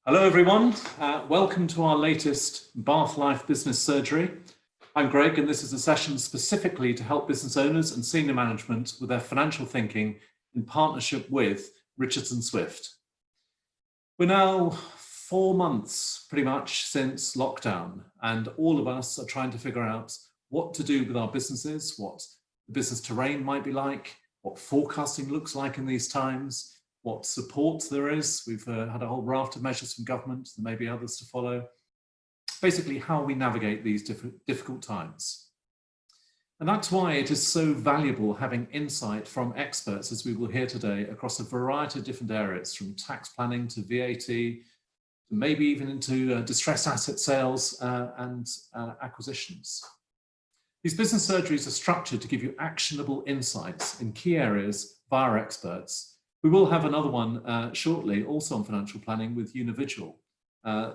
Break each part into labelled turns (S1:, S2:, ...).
S1: Hello everyone, welcome to our latest Bath Life Business Surgery. I'm Greg and this is a session specifically to help business owners and senior management with their financial thinking in partnership with Richardson Swift. We're now 4 months pretty much since lockdown, and all of us are trying to figure out what to do with our businesses, what the business terrain might be like, what forecasting looks like in these times, what support there is. We've had a whole raft of measures from government, there may be others to follow. Basically, how we navigate these difficult times. And that's why it is so valuable having insight from experts, as we will hear today, across a variety of different areas, from tax planning to VAT, maybe even into distressed asset sales and acquisitions. These business surgeries are structured to give you actionable insights in key areas via our experts. We will have another one shortly, also on financial planning with Unividual.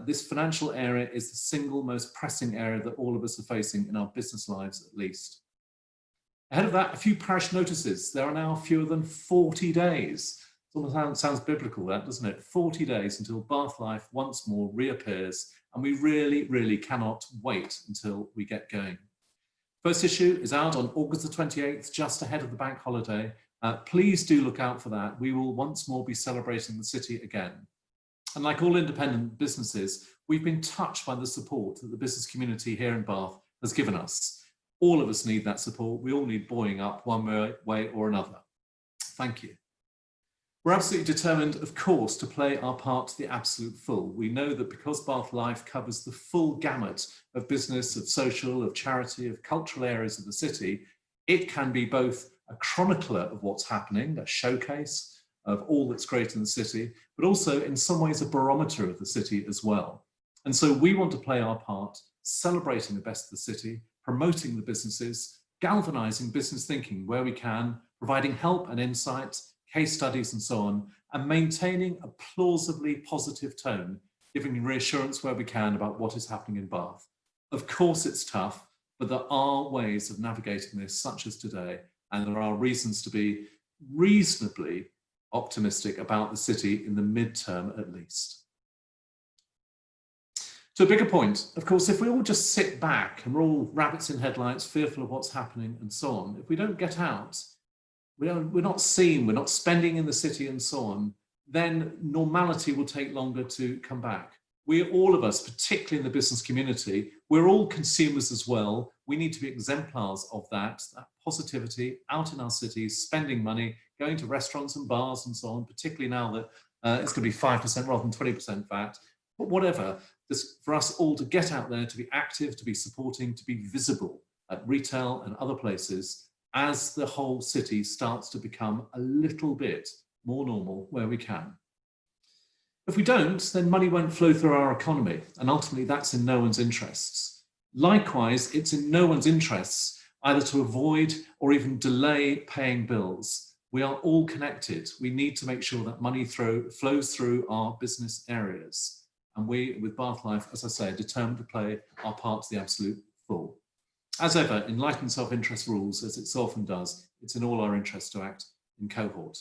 S1: This financial area is the single most pressing area that all of us are facing in our business lives, at least. Ahead of that, a few parish notices. There are now fewer than 40 days. It almost sounds biblical, that, doesn't it? 40 days until Bath Life once more reappears, and we really cannot wait until we get going. First issue is out on August the 28th, just ahead of the bank holiday. Please do look out for that. We will once more be celebrating the city again. And like all independent businesses, we've been touched by the support that the business community here in Bath has given us. All of us need that support. We all need buoying up one way or another. Thank you. We're absolutely determined, of course, to play our part to the absolute full. We know that because Bath Life covers the full gamut of business, of social, of charity, of cultural areas of the city, it can be both a chronicler of what's happening, a showcase of all that's great in the city, but also in some ways a barometer of the city as well. And so we want to play our part, celebrating the best of the city, promoting the businesses, galvanizing business thinking where we can, providing help and insight, case studies and so on, and maintaining a plausibly positive tone, giving reassurance where we can about what is happening in Bath. Of course it's tough, but there are ways of navigating this, such as today, and there are reasons to be reasonably optimistic about the city in the midterm at least. To a bigger point, of course, if we all just sit back and we're all rabbits in headlights, fearful of what's happening and so on, if we don't get out, we're not seen, we're not spending in the city and so on, then normality will take longer to come back. All of us, particularly in the business community, we're all consumers as well. We need to be exemplars of that positivity out in our cities, spending money, going to restaurants and bars and so on, particularly now that it's going to be 5% rather than 20% VAT. But whatever, for us all to get out there, to be active, to be supporting, to be visible at retail and other places as the whole city starts to become a little bit more normal where we can. If we don't, then money won't flow through our economy, and ultimately that's in no one's interests. Likewise, it's in no one's interests either to avoid or even delay paying bills. We are all connected. We need to make sure that money flows through our business areas. And we, with Bath Life, as I say, are determined to play our part to the absolute full. As ever, enlightened self-interest rules, as it so often does, it's in all our interests to act in cohort.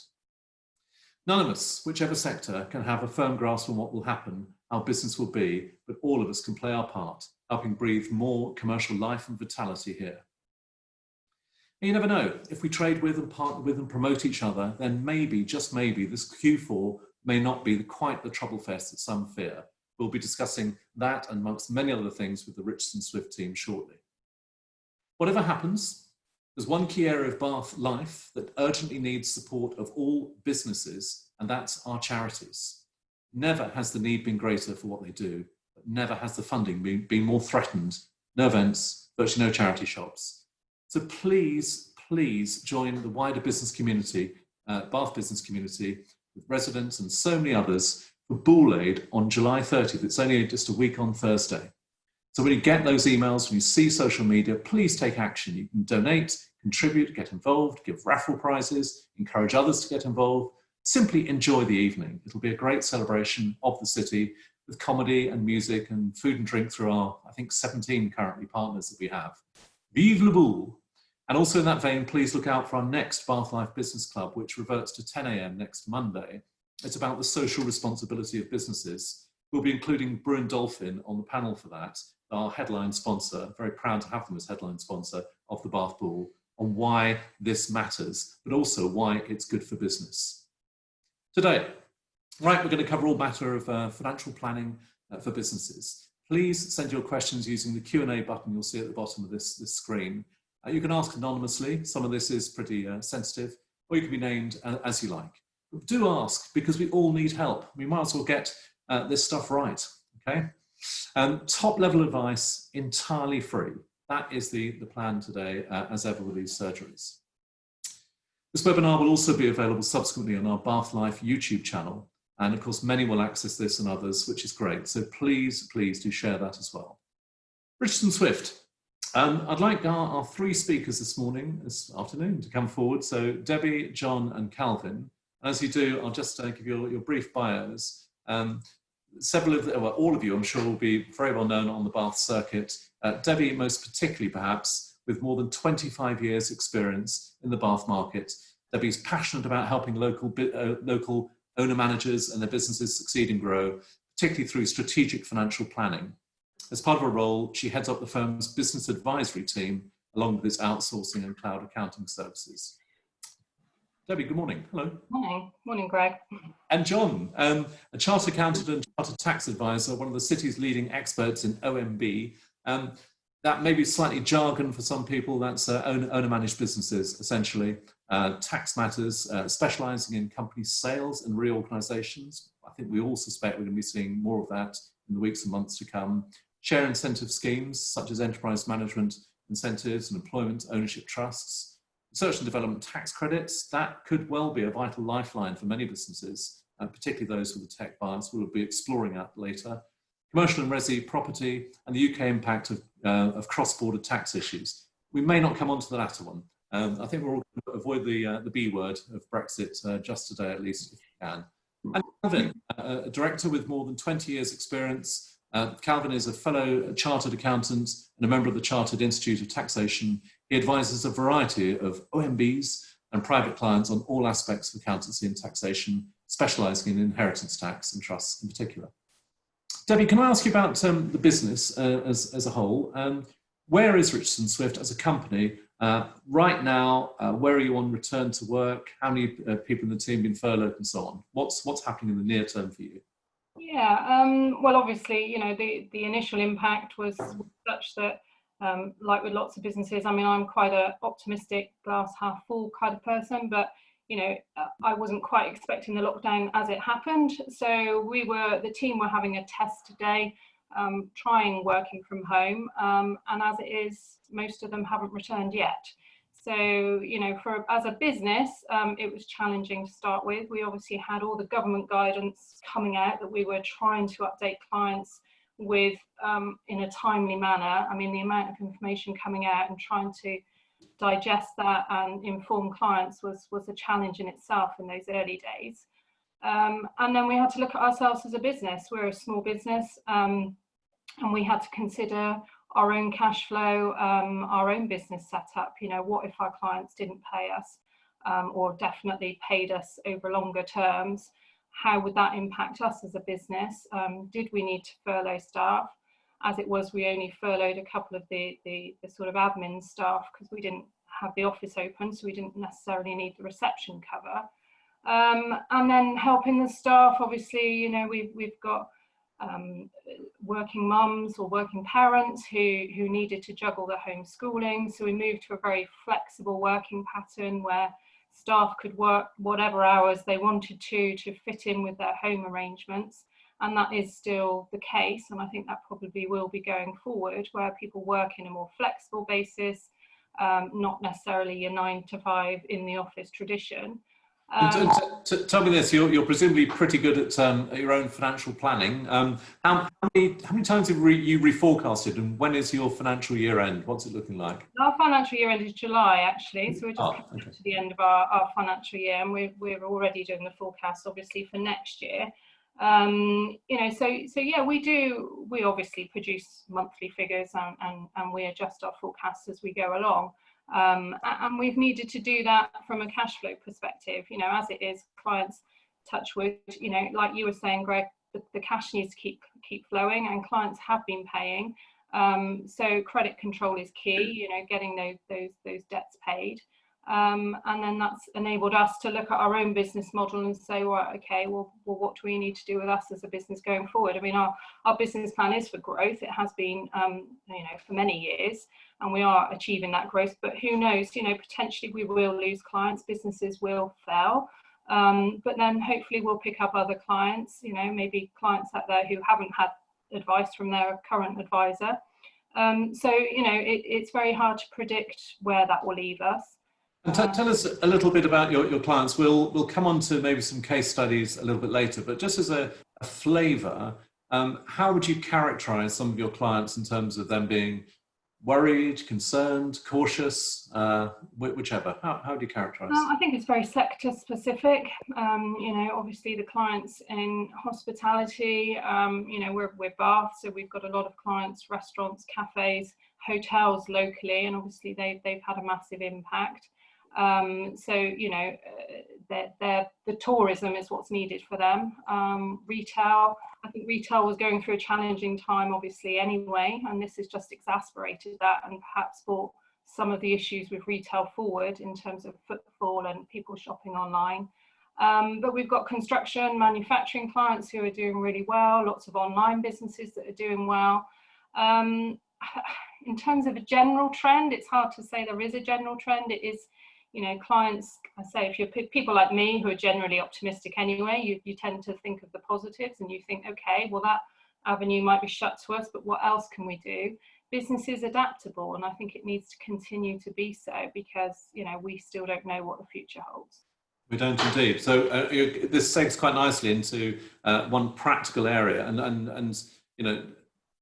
S1: None of us, whichever sector, can have a firm grasp on what will happen, how business will be, but all of us can play our part, helping breathe more commercial life and vitality here. And you never know, if we trade with and partner with and promote each other, then maybe, just maybe, this Q4 may not be quite the trouble fest that some fear. We'll be discussing that and amongst many other things with the Richardson Swift team shortly. Whatever happens, there's one key area of Bath Life that urgently needs support of all businesses, and that's our charities. Never has the need been greater for what they do, but never has the funding been more threatened. No events, virtually no charity shops. So please join the wider business community, Bath business community, with residents and so many others for Bull Aid on July 30th. It's only just a week on Thursday. So when you get those emails, when you see social media, please take action. You can donate, contribute, get involved, give raffle prizes, encourage others to get involved. Simply enjoy the evening. It'll be a great celebration of the city with comedy and music and food and drink through our, I think, 17 currently partners that we have. Vive le Bull! And also in that vein, please look out for our next Bath Life Business Club, which reverts to 10 a.m. next Monday. It's about the social responsibility of businesses. We'll be including Bruin Dolphin on the panel for that, our headline sponsor. Very proud to have them as headline sponsor of the Bath Ball, on why this matters, but also why it's good for business. Today, right, we're going to cover all matter of financial planning for businesses. Please send your questions using the Q&A button you'll see at the bottom of this screen. You can ask anonymously. Some of this is pretty sensitive, or you can be named as you like. But do ask, because we all need help. We might as well get this stuff right, okay? Top level advice, entirely free. That is the plan today, as ever with these surgeries. This webinar will also be available subsequently on our Bath Life YouTube channel. And of course, many will access this and others, which is great. So please do share that as well. Richardson Swift. I'd like our three speakers this afternoon to come forward. So Debbie, John and Calvin. As you do, I'll just give you your brief bios. All of you, I'm sure, will be very well known on the Bath circuit. Debbie, most particularly perhaps, with more than 25 years experience in the Bath market. Debbie's passionate about helping local owner managers and their businesses succeed and grow, particularly through strategic financial planning. As part of her role, she heads up the firm's business advisory team, along with its outsourcing and cloud accounting services. Debbie, good morning. Hello.
S2: Morning. Morning, Greg.
S1: And John, a chartered accountant and chartered tax advisor, one of the city's leading experts in OMB. That may be slightly jargon for some people. That's owner-managed businesses, essentially. Tax matters, specialising in company sales and reorganisations. I think we all suspect we're going to be seeing more of that in the weeks and months to come. Share incentive schemes, such as enterprise management incentives and employment ownership trusts. Research and development tax credits, that could well be a vital lifeline for many businesses, particularly those with a tech bias. We'll be exploring that later. Commercial and resi property, and the UK impact of cross-border tax issues. We may not come on to the latter one. I think we're all going to avoid the B word of Brexit just today, at least, if we can. And Calvin, a director with more than 20 years experience. Calvin is a fellow chartered accountant and a member of the Chartered Institute of Taxation. He advises a variety of OMBs and private clients on all aspects of accountancy and taxation, specialising in inheritance tax and trusts in particular. Debbie, can I ask you about the business as a whole? Where is Richardson Swift as a company right now? Where are you on return to work? How many people in the team have been furloughed and so on? What's happening in the near term for you?
S2: Yeah, well, obviously, you know, the initial impact was such that, like with lots of businesses, I mean, I'm quite an optimistic, glass half full kind of person, but you know, I wasn't quite expecting the lockdown as it happened. So the team were having a test today, trying working from home. And as it is, most of them haven't returned yet. So, you know, as a business, it was challenging to start with. We obviously had all the government guidance coming out that we were trying to update clients with in a timely manner. I mean, the amount of information coming out and trying to digest that and inform clients was a challenge in itself in those early days. And then we had to look at ourselves as a business. We're a small business, and we had to consider our own cash flow, our own business setup. You know, what if our clients didn't pay us, or definitely paid us over longer terms? How would that impact us as a business? Did we need to furlough staff? As it was, we only furloughed a couple of the sort of admin staff because we didn't have the office open, so we didn't necessarily need the reception cover. And then helping the staff, obviously, you know, we've got working mums or working parents who needed to juggle their homeschooling. So we moved to a very flexible working pattern where staff could work whatever hours they wanted to fit in with their home arrangements. And that is still the case. And I think that probably will be going forward, where people work in a more flexible basis, not necessarily your 9 to 5 in the office tradition.
S1: Tell me this, you're presumably pretty good at your own financial planning. How many times have you reforecasted, and when is your financial year end? What's it looking like?
S2: Our financial year end is July, actually, so we're just coming to the end of our financial year, and we're already doing the forecast, obviously, for next year. You know, so yeah, we obviously produce monthly figures and we adjust our forecasts as we go along. And we've needed to do that from a cash flow perspective, you know, as it is, clients touch wood, you know, like you were saying, Greg, the cash needs to keep flowing, and clients have been paying. So credit control is key, getting those debts paid. And then that's enabled us to look at our own business model and say, well, okay, well, what do we need to do with us as a business going forward? I mean, our business plan is for growth. It has been, for many years, and we are achieving that growth. But who knows? Potentially we will lose clients. Businesses will fail. But then hopefully we'll pick up other clients. Maybe clients out there who haven't had advice from their current advisor. So it's very hard to predict where that will leave us.
S1: And tell us a little bit about your clients. We'll come on to maybe some case studies a little bit later, but just as a flavour, how would you characterise some of your clients in terms of them being worried, concerned, cautious, whichever? How do you characterise?
S2: I think it's very sector specific. Obviously the clients in hospitality, we're Bath, so we've got a lot of clients, restaurants, cafes, hotels locally, and obviously they've had a massive impact. The tourism is what's needed for them. Retail, I think retail was going through a challenging time obviously anyway, and this has just exacerbated that and perhaps brought some of the issues with retail forward in terms of footfall and people shopping online. But we've got construction, manufacturing clients who are doing really well, lots of online businesses that are doing well. In terms of a general trend, it's hard to say there is a general trend. It is, clients, I say, if you're people like me who are generally optimistic anyway, you tend to think of the positives and you think, okay, well, that avenue might be shut to us, but what else can we do? Business is adaptable, and I think it needs to continue to be so because, we still don't know what the future holds.
S1: We don't indeed. So this segues quite nicely into one practical area, and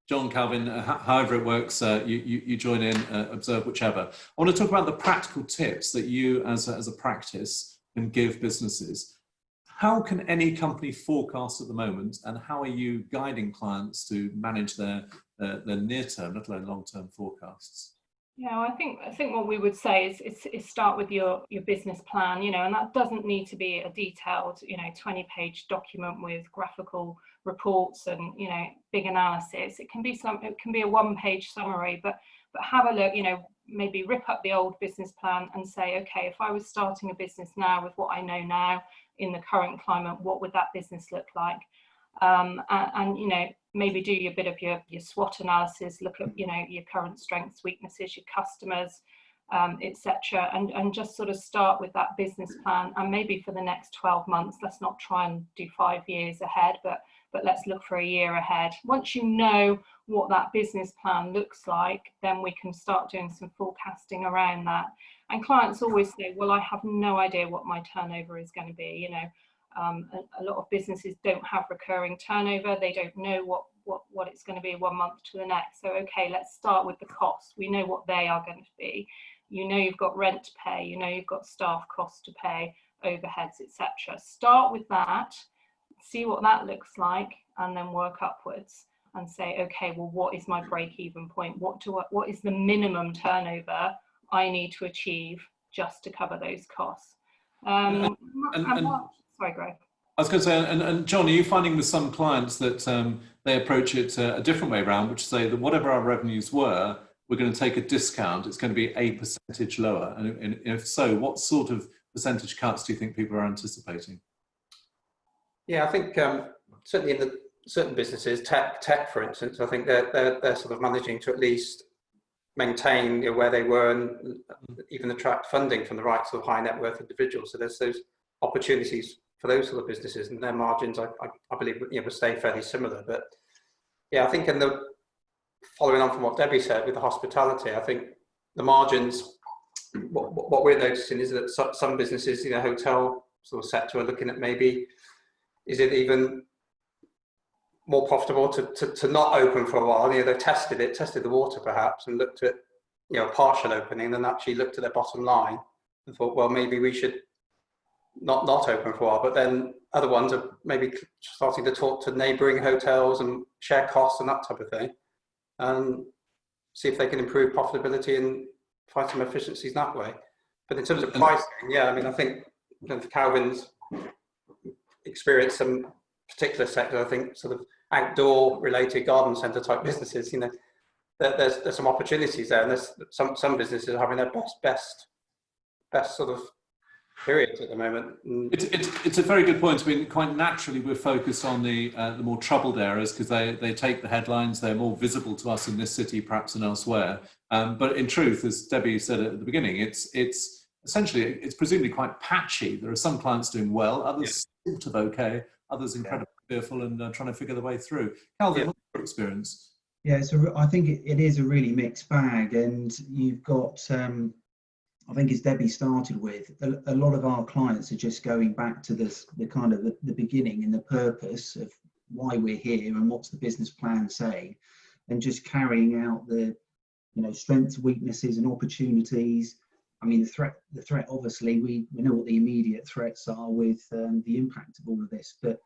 S1: John, Calvin, however it works, you join in, observe whichever. I want to talk about the practical tips that you as a practice can give businesses. How can any company forecast at the moment, and how are you guiding clients to manage their near-term, let alone long-term forecasts?
S2: Yeah, I think what we would say is start with your business plan, and that doesn't need to be a detailed, 20-page document with graphical reports and, big analysis. It can be a one-page summary, but have a look, maybe rip up the old business plan and say, okay, if I was starting a business now with what I know now in the current climate, what would that business look like? And maybe do a bit of your SWOT analysis, look at your current strengths, weaknesses, your customers, etc., and just sort of start with that business plan. And maybe for the next 12 months, let's not try and do 5 years ahead, but let's look for a year ahead. Once you know what that business plan looks like, then we can start doing some forecasting around that. And clients always say, well, I have no idea what my turnover is going to be. A lot of businesses don't have recurring turnover. They don't know what it's going to be 1 month to the next. So, okay, let's start with the costs. We know what they are going to be. You've got rent to pay. You've got staff costs to pay, overheads, etc. Start with that, see what that looks like, and then work upwards and say, okay, well, what is my break-even point? What is the minimum turnover I need to achieve just to cover those costs? Sorry, Greg.
S1: I was going to say, and John, are you finding with some clients that they approach it a different way around, which say that whatever our revenues were, we're going to take a discount, it's going to be a percentage lower? And if so, what sort of percentage cuts do you think people are anticipating?
S3: Yeah, I think certainly in certain businesses, tech for instance, I think they're sort of managing to at least maintain where they were and even attract funding from the right sort of high net worth individuals. So there's those opportunities for those sort of businesses, and their margins, I believe, will stay fairly similar. But yeah, I think following on from what Debbie said with the hospitality, I think the margins, what we're noticing is that some businesses, hotel sort of sector, are looking at maybe, is it even more profitable to not open for a while? They've tested the water perhaps, and looked at a partial opening, then actually looked at their bottom line and thought, well, maybe we should not open for a while. But then other ones are maybe starting to talk to neighbouring hotels and share costs and that type of thing, and see if they can improve profitability and find some efficiencies that way. But in terms of pricing, yeah, I think for Calvin's experience, particular sector, I think sort of outdoor related garden centre type businesses, you know, there's some opportunities there, and there's some businesses are having their best sort of periods at the moment.
S1: It's a very good point. I mean, quite naturally, we're focused on the more troubled areas because they take the headlines. They're more visible to us in this city, perhaps, than elsewhere. But in truth, as Debbie said at the beginning, it's essentially it's presumably quite patchy. There are some clients doing well, others sort of okay, others incredibly fearful and trying to figure their way through. Calvin, what's your experience?
S4: Yeah, so I think it is a really mixed bag, and you've got. I think as Debbie started with, a lot of our clients are just going back to the kind of the beginning and the purpose of why we're here and what's the business plan say, and just carrying out the, you know, strengths, weaknesses and opportunities. I mean, the threat, obviously, we know what the immediate threats are with the impact of all of this, but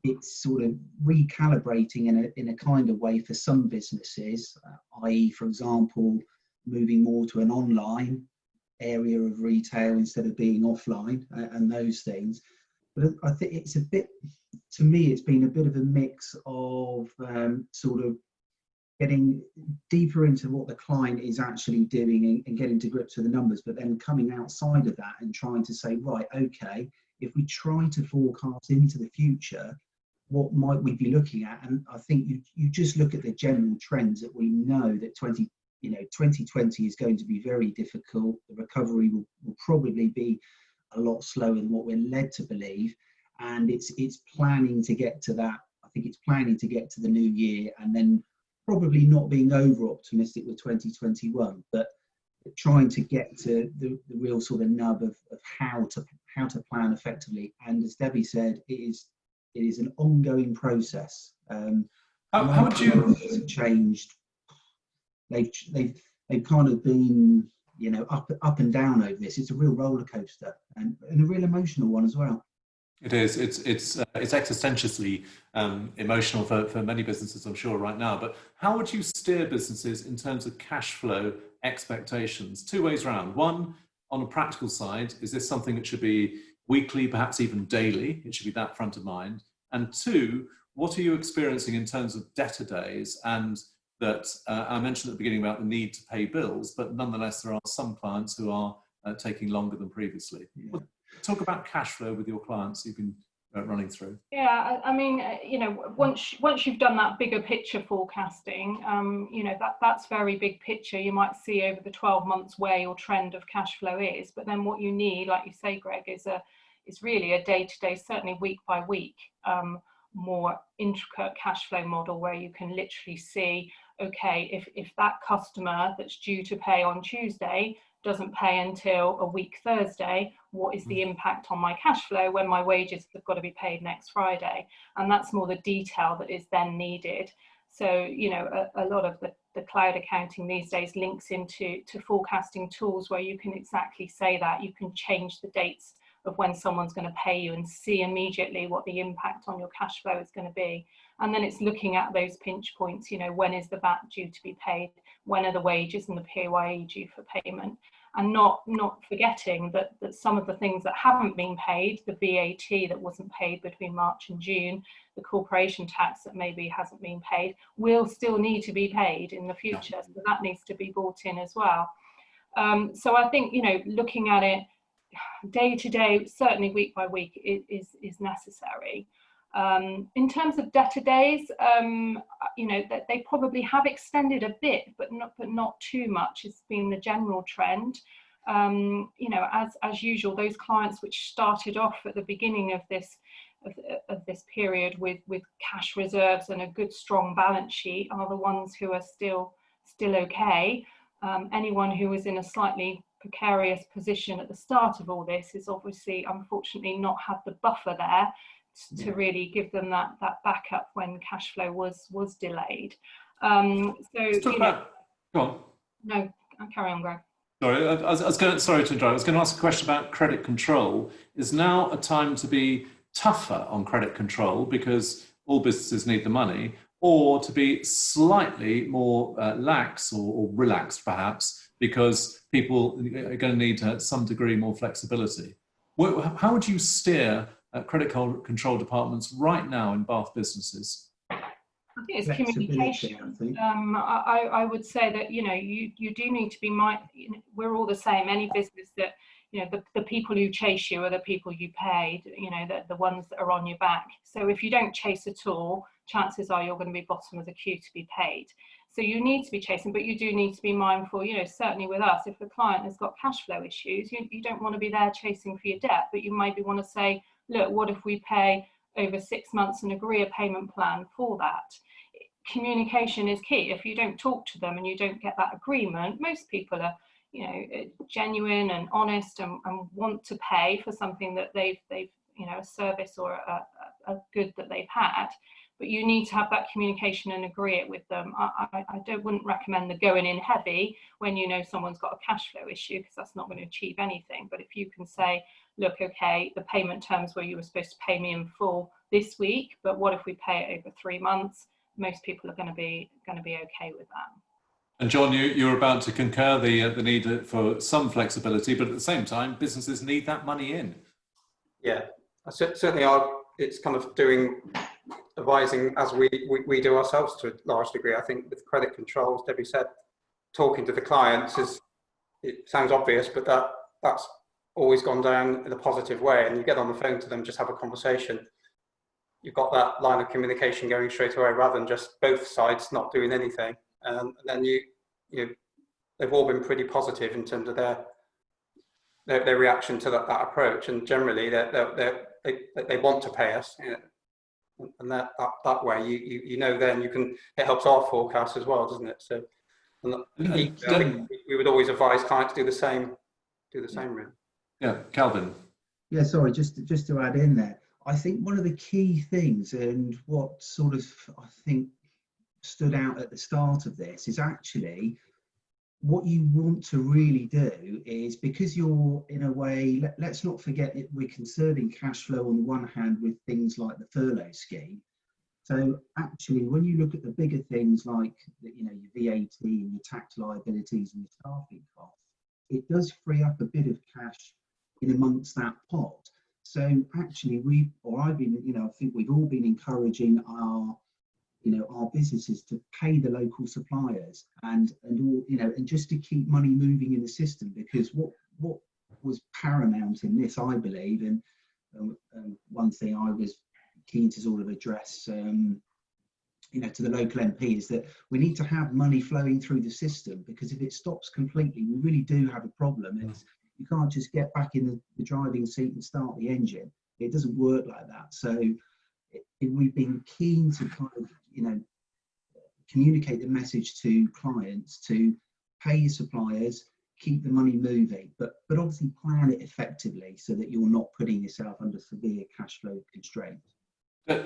S4: it's sort of recalibrating in a kind of way for some businesses, i.e., for example, moving more to an online area of retail instead of being offline and those things. But I think it's a bit, to me, it's been a bit of a mix of sort of getting deeper into what the client is actually doing and getting to grips with the numbers, but then coming outside of that and trying to say, right, okay, if we try to forecast into the future, what might we be looking at? And I think you just look at the general trends that we know that 2020 is going to be very difficult. The recovery will probably be a lot slower than what we're led to believe. And it's planning to get to that. I think it's planning to get to the new year and then probably not being over optimistic with 2021, but trying to get to the real sort of nub of how to plan effectively. And as Debbie said, it is an ongoing process.
S1: How would you
S4: changed? They've kind of been, you know, up and down over this. It's a real roller coaster and a real emotional one as well.
S1: It is. It's existentially emotional for many businesses, I'm sure, right now. But how would you steer businesses in terms of cash flow expectations? Two ways around. One, on a practical side, is this something that should be weekly, perhaps even daily? It should be that front of mind. And two, what are you experiencing in terms of debtor days? And that I mentioned at the beginning about the need to pay bills, but nonetheless, there are some clients who are taking longer than previously. Yeah. Talk about cash flow with your clients you've been running through.
S2: Yeah, I mean, you know, once you've done that bigger picture forecasting, you know, that's very big picture. You might see over the 12 months where your trend of cash flow is, but then what you need, like you say, Greg, is really a day-to-day, certainly week by week, more intricate cash flow model where you can literally see, okay, if that customer that's due to pay on Tuesday doesn't pay until a week Thursday, what is the impact on my cash flow when my wages have got to be paid next Friday? And that's more the detail that is then needed. So, you know, a lot of the cloud accounting these days links into forecasting tools where you can exactly say that. You can change the dates of when someone's going to pay you and see immediately what the impact on your cash flow is going to be. And then it's looking at those pinch points, you know, when is the VAT due to be paid? When are the wages and the PAYE due for payment? And not forgetting that some of the things that haven't been paid, the VAT that wasn't paid between March and June, the corporation tax that maybe hasn't been paid, will still need to be paid in the future. So that needs to be brought in as well. So I think, you know, looking at it day to day, certainly week by week, is necessary. In terms of debtor days, you know, that they probably have extended a bit, but not too much. It's been the general trend. You know, as usual, those clients which started off at the beginning of this period with cash reserves and a good strong balance sheet are the ones who are still okay. Anyone who was in a slightly precarious position at the start of all this is obviously, unfortunately, not had the buffer there to really give them that backup when cash flow was delayed. So
S1: you know, go on.
S2: No, I'll carry on, Greg.
S1: Sorry, sorry to interrupt. I was going to ask a question about credit control. Is now a time to be tougher on credit control because all businesses need the money, or to be slightly more lax or relaxed perhaps because people are going to need some degree more flexibility? How would you steer credit control departments right now in Bath businesses?
S2: I think it's
S4: Flexibility,
S2: communication.
S4: I think.
S2: I would say that, you know, you do need to be we're all the same. Any business that, you know, the people who chase you are the people you paid, you know, the ones that are on your back. So if you don't chase at all, chances are you're going to be bottom of the queue to be paid. So you need to be chasing, but you do need to be mindful, you know, certainly with us, if the client has got cash flow issues, you don't want to be there chasing for your debt, but you maybe want to say, look, what if we pay over 6 months and agree a payment plan for that? Communication is key. If you don't talk to them and you don't get that agreement, most people are, you know, genuine and honest and want to pay for something that they've you know, a service or a good that they've had, but you need to have that communication and agree it with them. I wouldn't recommend the going in heavy when you know someone's got a cash flow issue, because that's not going to achieve anything. But if you can say, look, okay, the payment terms where you were supposed to pay me in full this week, but what if we pay it over 3 months? Most people are going to be okay with that. And
S1: John, you're about to concur the need for some flexibility, but at the same time, businesses need that money in.
S3: Yeah, certainly it's kind of advising as we do ourselves to a large degree. I think with credit controls, Debbie said, talking to the clients it sounds obvious, but that's always gone down in a positive way. And you get on the phone to them, just have a conversation. You've got that line of communication going straight away, rather than just both sides not doing anything. And then they've all been pretty positive in terms of their reaction to that approach, and generally they want to pay us, you know, and that way you know then it helps our forecast as well, doesn't it? So I think we would always advise clients to do the same really.
S1: Yeah, Calvin.
S4: Yeah, sorry, just to add in there, I think one of the key things, and what sort of I think stood out at the start of this, is actually what you want to really do is, because you're in a way, let's not forget that we're conserving cash flow on the one hand with things like the furlough scheme. So actually, when you look at the bigger things like, you know, your VAT and your tax liabilities and your staffing costs, it does free up a bit of cash in amongst that pot. So actually I think we've all been encouraging our businesses to pay the local suppliers and all, you know, and just to keep money moving in the system, because what was paramount in this, I believe, and one thing I was keen to sort of address, you know, to the local MP, is that we need to have money flowing through the system, because if it stops completely, we really do have a problem. You can't just get back in the driving seat and start the engine. It doesn't work like that. So we've been keen to kind of, you know, communicate the message to clients to pay your suppliers, keep the money moving, but obviously plan it effectively so that you're not putting yourself under severe cash flow constraints.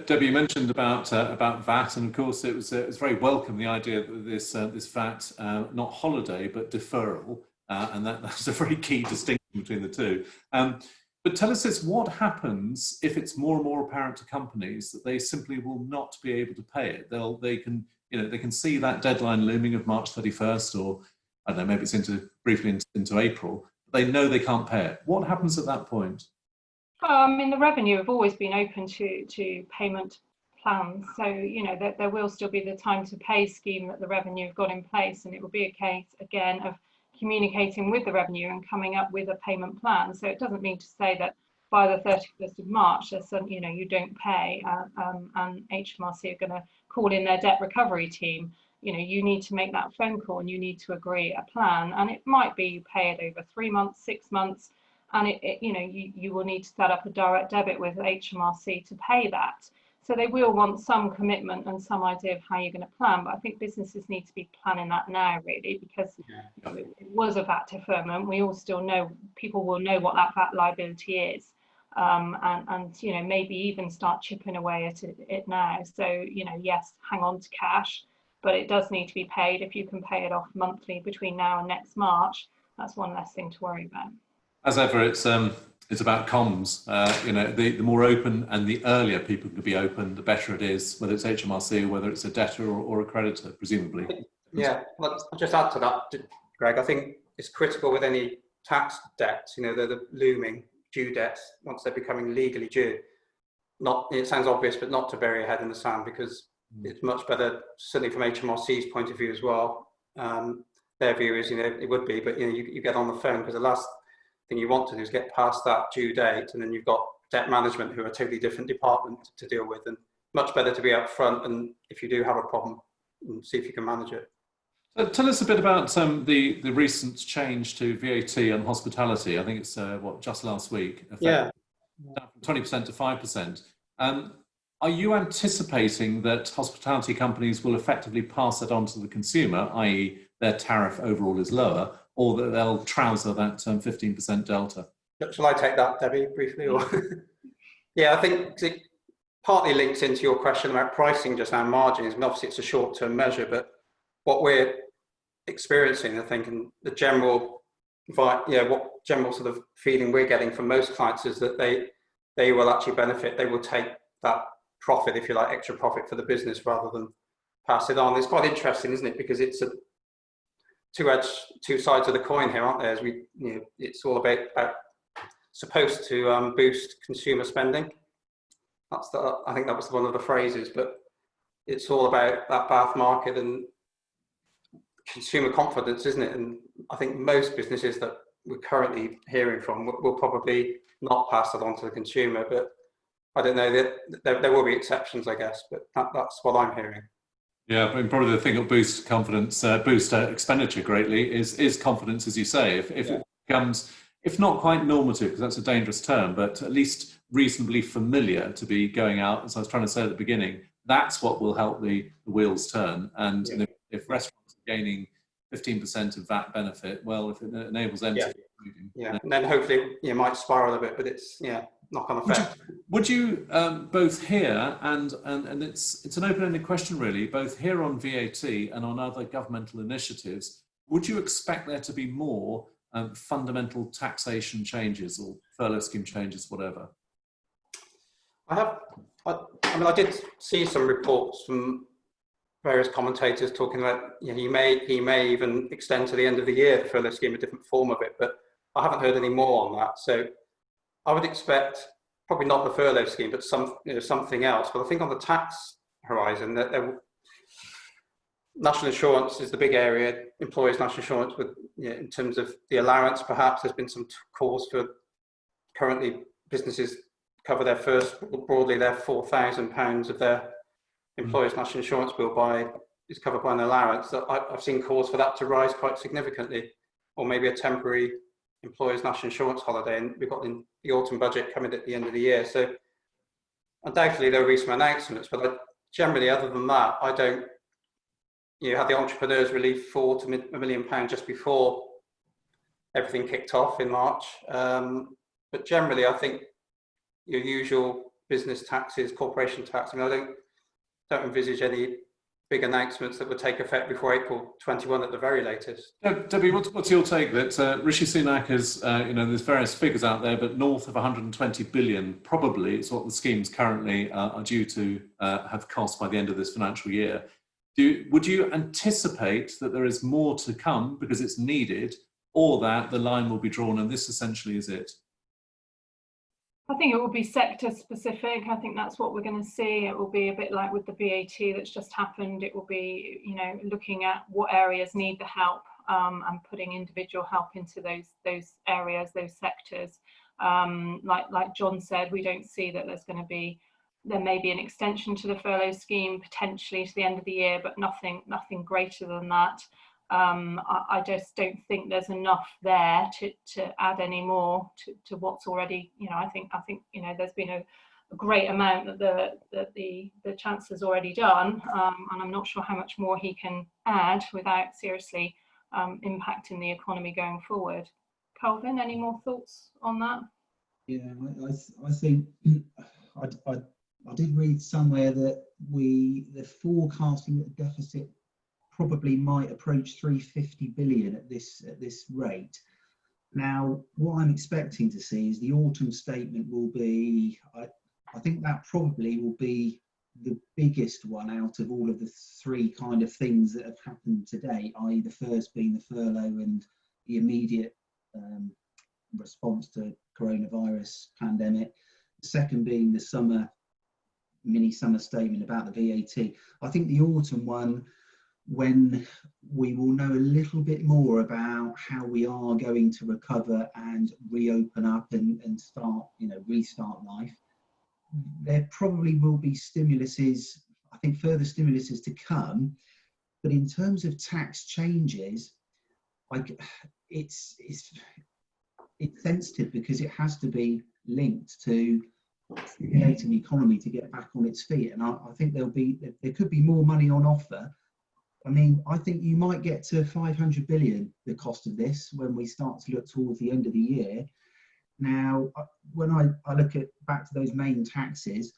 S1: Debbie, you mentioned about VAT, and of course it was very welcome, the idea that this VAT, not holiday but deferral, and that's a very key distinction between the two. But tell us this: what happens if it's more and more apparent to companies that they simply will not be able to pay it? They can see that deadline looming of March 31st, or I don't know, maybe it's briefly into April. But they know they can't pay it. What happens at that point?
S2: I mean, the revenue have always been open to payment plans. So, you know, there will still be the time to pay scheme that the revenue have got in place, and it will be a case again of communicating with the revenue and coming up with a payment plan. So it doesn't mean to say that by the 31st of March, you know, you don't pay, and HMRC are going to call in their debt recovery team. You know, you need to make that phone call and you need to agree a plan, and it might be you pay it over 3 months, 6 months, and you know, you will need to set up a direct debit with HMRC to pay that. So they will want some commitment and some idea of how you're going to plan. But I think businesses need to be planning that now, really, because it was a VAT deferment. We all still know, people will know what that VAT liability is. And you know, maybe even start chipping away at it now. So, you know, yes, hang on to cash, but it does need to be paid. If you can pay it off monthly between now and next March, that's one less thing to worry about. As ever,
S1: it's about comms. You know, the more open and the earlier people can be open, the better it is, whether it's HMRC or whether it's a debtor or a creditor, presumably.
S3: Yeah, well, I'll just add to that, Greg. I think it's critical with any tax debts, you know, the looming due debts, once they're becoming legally due, not, it sounds obvious, but not to bury your head in the sand, because it's much better, certainly from HMRC's point of view as well. Their view is, it would be, but you get on the phone, because the last thing you want to do is get past that due date, and then you've got debt management, who are a totally different department to deal with, and much better to be up front, and if you do have a problem, see if you can manage it.
S1: Tell us a bit about the recent change to VAT on hospitality. I think it's just last week.
S3: Yeah.
S1: Down from 20% to 5%. Are you anticipating that hospitality companies will effectively pass that on to the consumer, i.e. their tariff overall is lower, or that they'll trouser that 15% delta?
S3: Shall I take that, Debbie, briefly? Or yeah, I think it partly links into your question about pricing just now, margins, and obviously it's a short-term measure, but what we're experiencing, I think, and the general, what general sort of feeling we're getting from most clients is that they will actually benefit. They will take that profit, if you like, extra profit for the business rather than pass it on. It's quite interesting, isn't it? Because it's a two sides of the coin here, aren't there? As it's all about supposed to boost consumer spending. I think that was one of the phrases, but it's all about that bath market and consumer confidence, isn't it? And I think most businesses that we're currently hearing from will probably not pass it on to the consumer, but I don't know, that there will be exceptions, I guess, but that's what I'm hearing.
S1: Yeah, I mean, probably the thing that boosts confidence, boost expenditure greatly is confidence, as you say. If it becomes, if not quite normative, because that's a dangerous term, but at least reasonably familiar to be going out, as I was trying to say at the beginning, that's what will help the wheels turn. And if restaurants are gaining 15% of that benefit, well, if it enables them to keep moving.
S3: Yeah, and then hopefully you might spiral a bit, but it's knock-on effect.
S1: Would you both here and it's an open-ended question really, both here on VAT and on other governmental initiatives, would you expect there to be more fundamental taxation changes or furlough scheme changes, whatever?
S3: I did see some reports from various commentators talking about he may even extend to the end of the year the furlough scheme, a different form of it, but I haven't heard any more on that. So I would expect probably not the furlough scheme, but something else. But I think on the tax horizon, that national insurance is the big area. Employers' national insurance, with in terms of the allowance, perhaps there's been some calls for currently businesses cover their first broadly their £4,000 of their employers' national insurance bill is covered by an allowance. That I've seen calls for that to rise quite significantly, or maybe a temporary employers' national insurance holiday, and we've got the autumn budget coming at the end of the year. So undoubtedly there will be some announcements, but generally, other than that, I don't. You had the entrepreneurs relief £4 to £1 million just before everything kicked off in March, but generally, I think your usual business taxes, corporation tax. I mean, I don't envisage any big announcements that would take effect before April 21 at the very latest.
S1: Debbie, what's your take that Rishi Sunak has, there's various figures out there, but north of 120 billion probably is what the schemes currently are due to have cost by the end of this financial year. Would you anticipate that there is more to come because it's needed, or that the line will be drawn and this essentially is it?
S2: I think it will be sector specific. I think that's what we're going to see. It will be a bit like with the VAT that's just happened. It will be, looking at what areas need the help and putting individual help into those areas, those sectors. Like John said, we don't see that there may be an extension to the furlough scheme potentially to the end of the year, but nothing greater than that. I just don't think there's enough there to add any more to what's already, I think there's been a great amount that the Chancellor's already done, and I'm not sure how much more he can add without seriously impacting the economy going forward. Calvin, any more thoughts on that?
S4: Yeah, I think I did read somewhere that they're forecasting that the deficit probably might approach 350 billion at this rate. Now, what I'm expecting to see is the autumn statement will be, I think that probably will be the biggest one out of all of the three kind of things that have happened today, i.e. the first being the furlough and the immediate response to coronavirus pandemic, the second being the summer mini summer statement about the VAT. I think the autumn one, when we will know a little bit more about how we are going to recover and reopen up and start, restart life, there probably will be stimuluses, I think further stimuluses to come. But in terms of tax changes, it's sensitive because it has to be linked to stimulating the economy to get back on its feet. And I think there could be more money on offer. I mean, I think you might get to 500 billion, the cost of this, when we start to look towards the end of the year. Now, when I look back to those main taxes,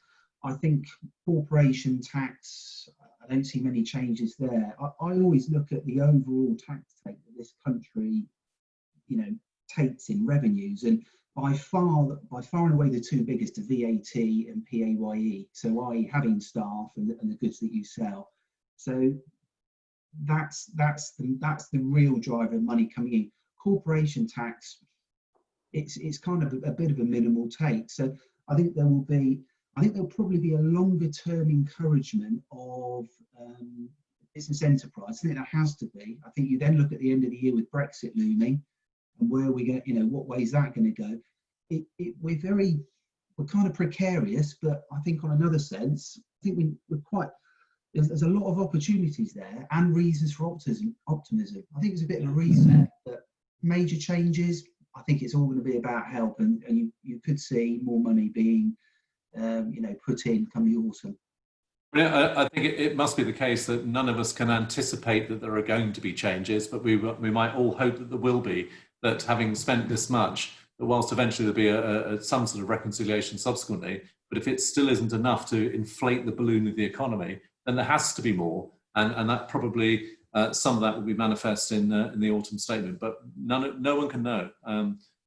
S4: I think corporation tax, I don't see many changes there. I always look at the overall tax take that this country, takes in revenues, and by far and away the two biggest are VAT and PAYE. So, i.e., having staff and the goods that you sell. So that's the real driver of money coming in. Corporation tax, it's kind of a bit of a minimal take. So I think there'll probably be a longer term encouragement of business enterprise. I think that has to be. I think you then look at the end of the year with Brexit looming and where we get, what way is that going to go? We're kind of precarious, but I think on another sense, I think there's a lot of opportunities there and reasons for optimism. I think it's a bit of a reset, but major changes, I think it's all going to be about help, and you could see more money being put in come the autumn.
S1: I think it must be the case that none of us can anticipate that there are going to be changes, but we might all hope that there will be, that having spent this much, that whilst eventually there'll be some sort of reconciliation subsequently, but if it still isn't enough to inflate the balloon of the economy, then there has to be more, and that probably some of that will be manifest in the autumn statement. But no one can know.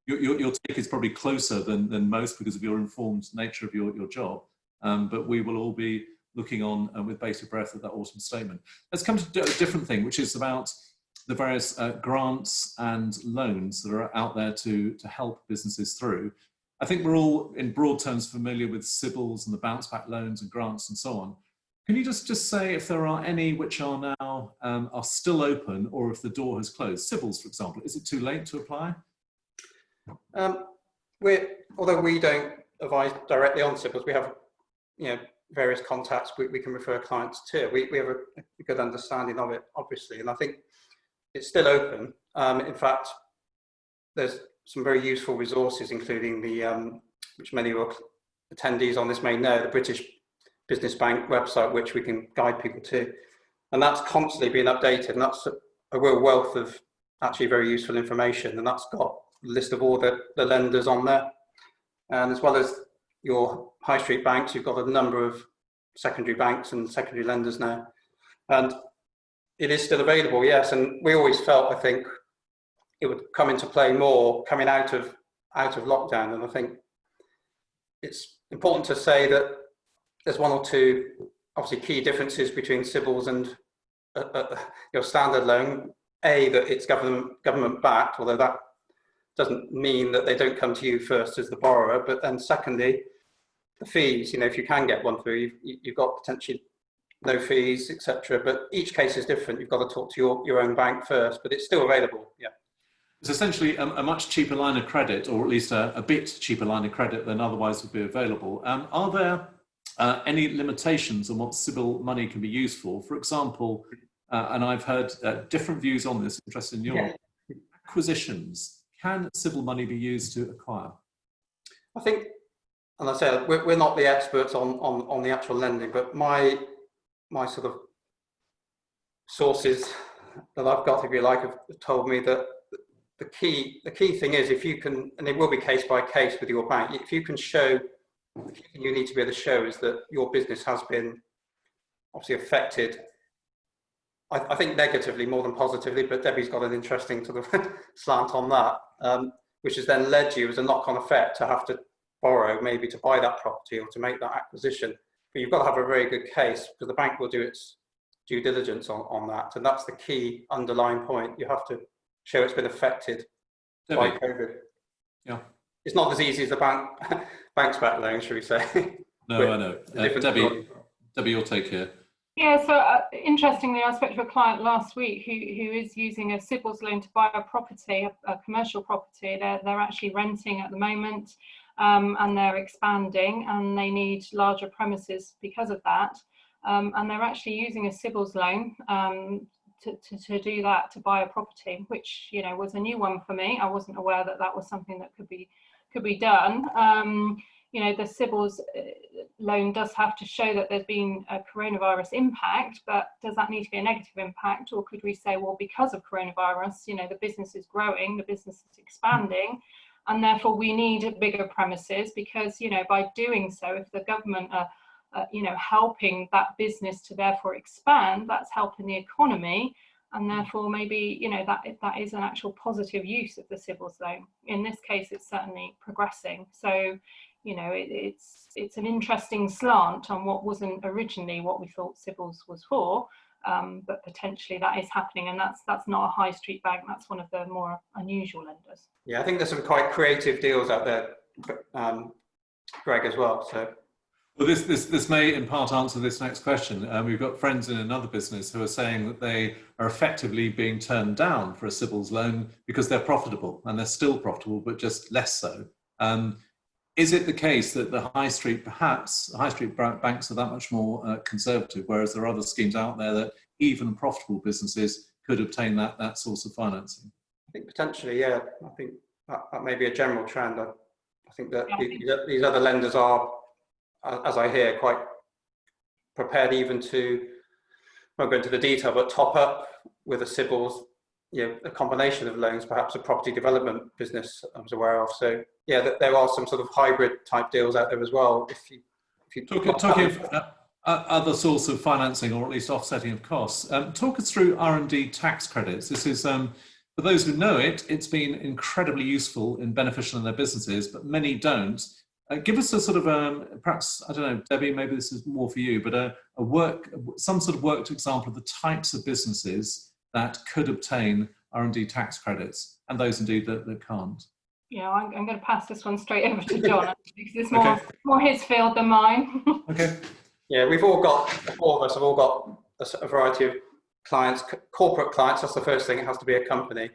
S1: Your take is probably closer than most because of your informed nature of your job. But we will all be looking on with bated breath at that autumn statement. Let's come to a different thing, which is about the various grants and loans that are out there to help businesses through. I think we're all, in broad terms, familiar with CBILS and the bounce back loans and grants and so on. Can you just say if there are any which are now are still open, or if the door has closed? CBILS, for example, is it too late to apply?
S3: Although we don't advise directly on CBILS, we have various contacts we can refer clients to. We have a good understanding of it, obviously, and I think it's still open. In fact, there's some very useful resources, including the which many of our attendees on this may know, the British Business Bank website, which we can guide people to, and that's constantly being updated, and that's a real wealth of actually very useful information, and that's got a list of all the lenders on there, and as well as your high street banks, you've got a number of secondary banks and secondary lenders now, and it is still available, yes. And we always felt, I think, it would come into play more coming out of lockdown, and I think it's important to say that there's one or two obviously key differences between CBILS and your standard loan. A, that it's government backed, although that doesn't mean that they don't come to you first as the borrower. But then secondly, the fees, if you can get one through, you've got potentially no fees, etc. But each case is different. You've got to talk to your own bank first, but it's still available, yeah.
S1: It's essentially a much cheaper line of credit, or at least a bit cheaper line of credit than otherwise would be available. Are there any limitations on what CBIL money can be used for? For example, and I've heard different views on this, interested in your acquisitions. Can CBIL money be used to acquire?
S3: I think, and I say we're not the experts on the actual lending, but my sort of sources that I've got, if you like, have told me that the key thing is, if you can, and it will be case by case with your bank, if you can show, the key thing you need to be able to show is that your business has been obviously affected, I think negatively more than positively, but Debbie's got an interesting sort of slant on that, which has then led you as a knock-on effect to have to borrow maybe to buy that property or to make that acquisition. But you've got to have a very good case, because the bank will do its due diligence on that, and that's the key underlying point. You have to show it's been affected by COVID.
S1: Yeah,
S3: it's not as easy as the bank's back loan, should we say?
S1: No, I know. Debbie, your take here.
S2: Yeah, so interestingly, I spoke to a client last week who is using a CBILS loan to buy a property, a commercial property. They're actually renting at the moment, and they're expanding, and they need larger premises because of that. And they're actually using a CBILS loan to do that, to buy a property, which, you know, was a new one for me. I wasn't aware that that was something that could be done. You know, the CBILS loan does have to show that there's been a coronavirus impact, but does that need to be a negative impact? Or could we say, well, because of coronavirus, you know, the business is growing, the business is expanding, and therefore we need bigger premises, because, you know, by doing so, if the government are, you know, helping that business to therefore expand, that's helping the economy. And therefore, maybe, you know, that is an actual positive use of the CBILS loan. In this case, it's certainly progressing. So, you know, it's an interesting slant on what wasn't originally what we thought CBILS was for, but potentially that is happening, and that's not a high street bank. That's one of the more unusual lenders.
S3: Yeah, I think there's some quite creative deals out there, Greg, as well. So.
S1: Well, this may in part answer this next question. We've got friends in another business who are saying that they are effectively being turned down for a CBILS loan because they're profitable, and they're still profitable, but just less so. Is it the case that the high street banks are that much more conservative, whereas there are other schemes out there that even profitable businesses could obtain that source of financing?
S3: I think potentially, yeah. I think that may be a general trend. I think that these other lenders are, as I hear, quite prepared even to, I won't go into the detail, but top up with a CBILS, you know, a combination of loans, perhaps a property development business I was aware of. So yeah, there are some sort of hybrid type deals out there as well. If you
S1: talking of other source of financing, or at least offsetting of costs, talk us through R&D tax credits. This is, for those who know it, it's been incredibly useful and beneficial in their businesses, but many don't. Give us a sort of, perhaps, I don't know, Debbie, maybe this is more for you, but some sort of worked example of the types of businesses that could obtain R&D tax credits, and those indeed that can't.
S2: Yeah, I'm going to pass this one straight over to John, because it's more his field than mine.
S3: Okay. Yeah, all of us have all got a variety of clients, corporate clients. That's the first thing. It has to be a company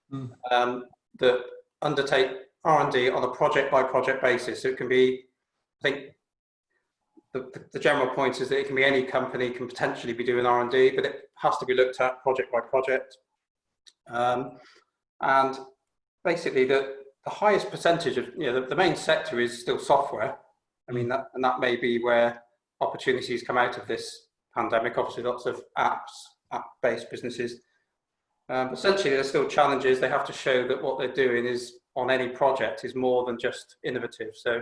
S3: that undertake R&D on a project by project basis. So it can be, I think the general point is that it can be any company can potentially be doing R&D, but it has to be looked at project by project. And basically the highest percentage of, you know, the main sector is still software. I mean, that may be where opportunities come out of this pandemic. Obviously lots of app-based businesses. Essentially there's still challenges. They have to show that what they're doing is on any project is more than just innovative. So,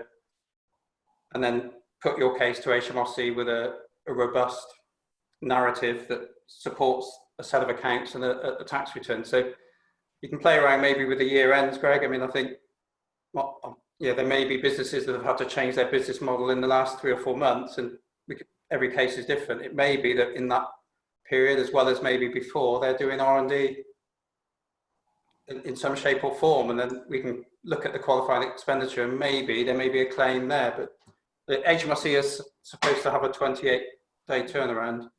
S3: and then put your case to HMRC with a robust narrative that supports a set of accounts and a tax return. So you can play around maybe with the year ends, Greg. I mean, I think, yeah, there may be businesses that have had to change their business model in the last 3 or 4 months, and every case is different. It may be that in that period, as well as maybe before, they're doing R&D in some shape or form, and then we can look at the qualifying expenditure, and maybe there may be a claim there. But the HMRC is supposed to have a 28-day turnaround.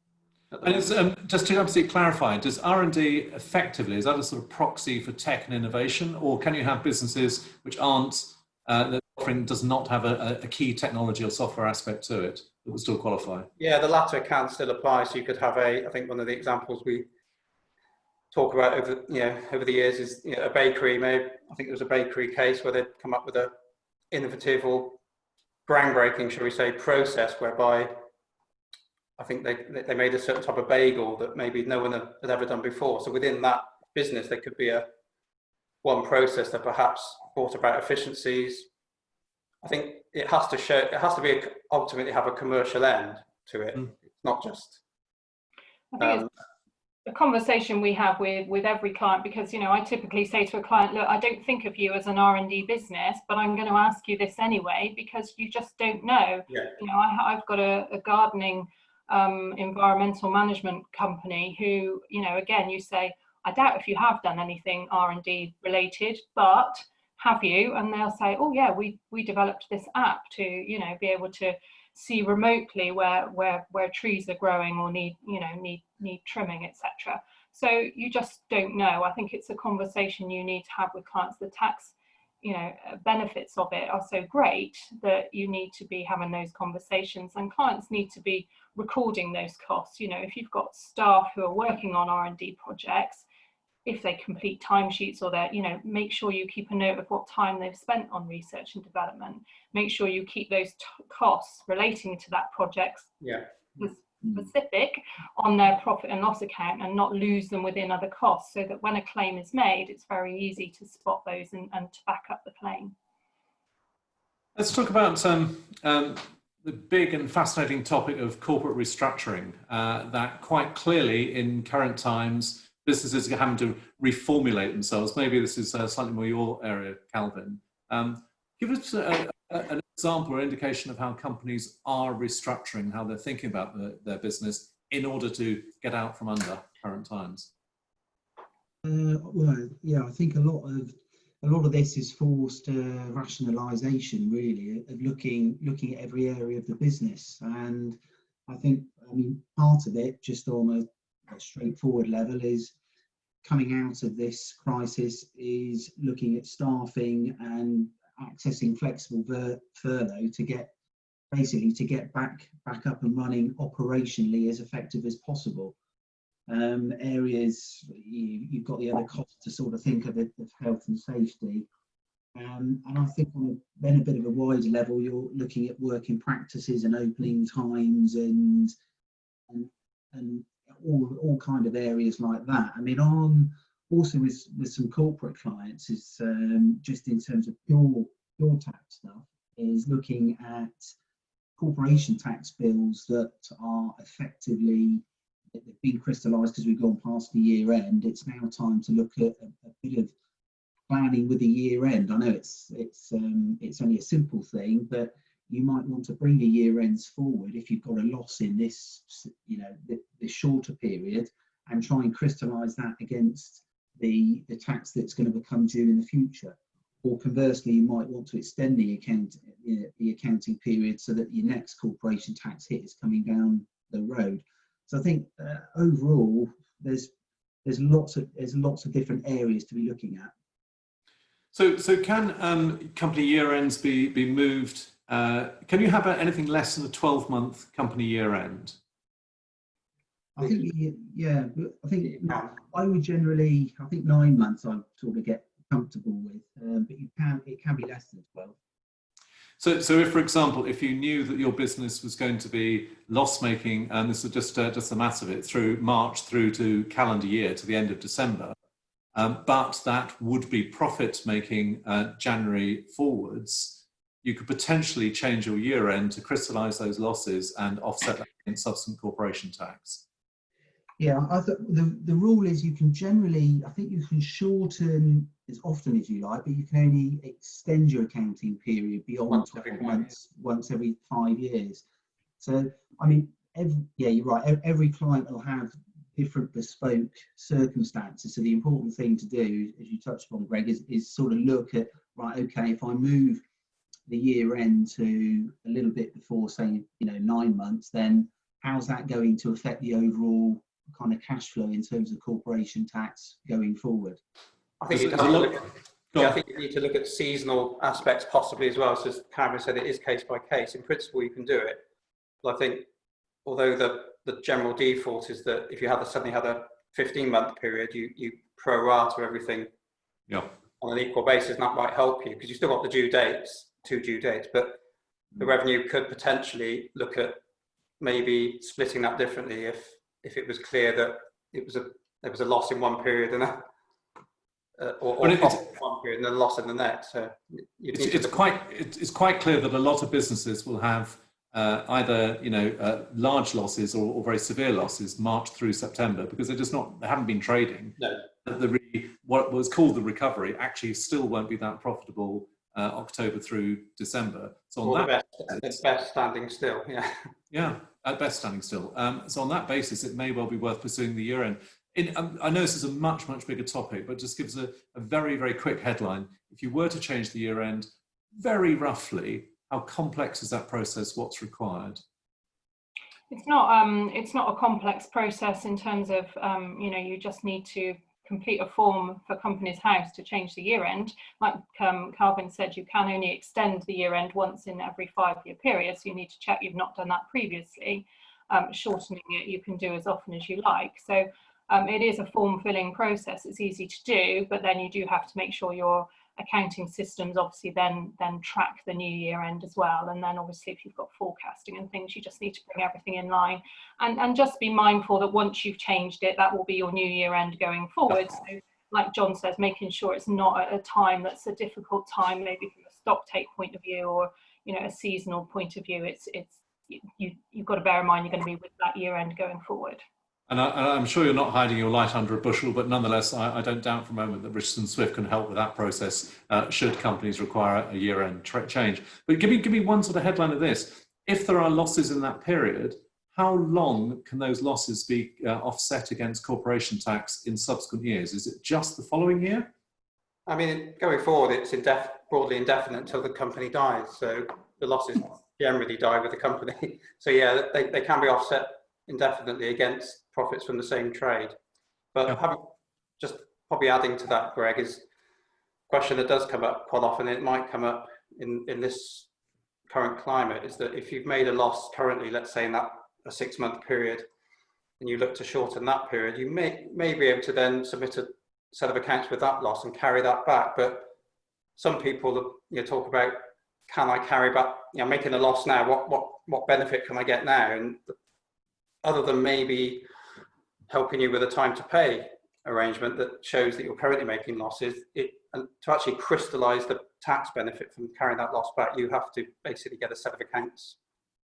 S1: And it's, just to absolutely clarify, does R&D effectively, is that a sort of proxy for tech and innovation, or can you have businesses which aren't, that offering does not have a key technology or software aspect to it that will still qualify? Yeah,
S3: the latter can still apply. So you could have I think one of the examples we talk about over the years is, you know, a bakery. Maybe I think there was a bakery case where they'd come up with a innovative or groundbreaking, shall we say, process whereby I think they made a certain type of bagel that maybe no one had ever done before. So within that business, there could be one process that perhaps brought about efficiencies. I think it has to ultimately have a commercial end to it. It's not just.
S2: I think it's a conversation we have with every client, because, you know, I typically say to a client, look, I don't think of you as an R&D business, but I'm going to ask you this anyway, because you just don't know.
S3: Yeah.
S2: You know, I've got a gardening environmental management company who, you know, again, you say, I doubt if you have done anything R&D related, but have you? And they'll say, oh yeah, we developed this app to, you know, be able to see remotely where trees are growing or need trimming, etc. So you just don't know. I think it's a conversation you need to have with clients. The tax benefits of it are so great that you need to be having those conversations, and clients need to be recording those costs. If you've got staff who are working on R&D projects, if they complete timesheets or make sure you keep a note of what time they've spent on research and development. Make sure you keep those costs relating to that project specific on their profit and loss account, and not lose them within other costs, so that when a claim is made, it's very easy to spot those and to back up the claim.
S1: Let's talk about the big and fascinating topic of corporate restructuring, that quite clearly in current times, businesses are having to reformulate themselves. Maybe this is slightly more your area, Calvin. Give us an example or indication of how companies are restructuring, how they're thinking about their business in order to get out from under current times.
S4: Well, yeah, I think a lot of this is forced rationalisation, really, of looking at every area of the business. And I mean, part of it, just on a straightforward level, is coming out of this crisis is looking at staffing and accessing flexible furlough to get back up and running operationally as effective as possible. Areas you've got the other costs to sort of think of health and safety, and I think on a bit of a wider level, you're looking at working practices and opening times and all kind of areas like that. I mean, on also with some corporate clients is just in terms of pure tax stuff, is looking at corporation tax bills that are effectively, they've been crystallised because we've gone past the year end. It's now time to look at a bit of planning with the year end. I know it's only a simple thing, but you might want to bring your year ends forward if you've got a loss in this, this shorter period, and try and crystallise that against the tax that's going to become due in the future. Or conversely, you might want to extend the accounting period so that your next corporation tax hit is coming down the road. So I think overall, there's lots of different areas to be looking at.
S1: So can company year ends be moved? Can you have anything less than a 12-month company year end?
S4: I think, yeah, I think I would generally, I think 9 months I sort of get comfortable with, but it can be less than 12.
S1: So if, for example, if you knew that your business was going to be loss-making, and this is just the maths of it, through March through to calendar year to the end of December, but that would be profit-making January forwards, you could potentially change your year end to crystallise those losses and offset that against subsequent corporation tax.
S4: Yeah, the rule is you can generally, I think you can shorten as often as you like, but you can only extend your accounting period beyond 12 months once every 5 years. So, I mean, yeah, you're right. Every client will have different bespoke circumstances. So the important thing to do, as you touched upon, Greg, is sort of look at, right, okay, if I move the year end to a little bit before, say, 9 months, then how's that going to affect the overall kind of cash flow in terms of corporation tax going forward?
S3: I think you need to look at seasonal aspects possibly as well. So as Cameron said, it is case by case. In principle, you can do it. But I think, although the general default is that if you suddenly had a 15-month period, you pro rata everything on an equal basis, and that might help you because you still got the two due dates, but the revenue could potentially look at maybe splitting that differently if it was clear that there was a loss in one period and or profit in one period and a loss in the next. So
S1: it's quite clear that a lot of businesses will have either large losses or very severe losses March through September because they haven't been trading.
S3: No.
S1: What was called the recovery actually still won't be that profitable October through December. So on that
S3: basis, best standing still, yeah.
S1: Yeah, at best standing still. So on that basis, it may well be worth pursuing the year end. I know this is a much bigger topic, but just gives a very quick headline. If you were to change the year end, very roughly, How complex is that process? What's required?
S2: It's not a complex process in terms of, you know, you just need to complete a form for Companies House to change the year end. Like Calvin said, you can only extend the year end once in every 5-year period, so you need to check you've not done that previously. Shortening it you can do as often as you like. So it is a form filling process. It's easy to do, but then you do have to make sure your accounting systems obviously then track the new year end as well. And then obviously if you've got forecasting and things, you just need to bring everything in line, and just be mindful that once you've changed it, that will be your new year end going forward. So like John says, making sure it's not at a time that's a difficult time, maybe from a stock take point of view, or, you know, a seasonal point of view. You've got to bear in mind you're going to be with that year end going forward.
S1: And I'm sure you're not hiding your light under a bushel, but nonetheless, I don't doubt for a moment that Richardson Swift can help with that process should companies require a year-end change. But give me one sort of headline of this. If there are losses in that period, how long can those losses be offset against corporation tax in subsequent years? Is it just the following year?
S3: I mean, going forward, it's broadly indefinite until the company dies. So the losses generally die with the company. So yeah, they can be offset indefinitely against profits from the same trade. But just probably adding to that, Greg, is a question that does come up quite often. It might come up in this current climate, is that if you've made a loss currently, let's say in that a 6-month period, and you look to shorten that period, you may be able to then submit a set of accounts with that loss and carry that back. But some people, you know, talk about, can I carry back, you know, making a loss now, what benefit can I get now? And other than maybe helping you with a time to pay arrangement that shows that you're currently making losses, and to actually crystallize the tax benefit from carrying that loss back, you have to basically get a set of accounts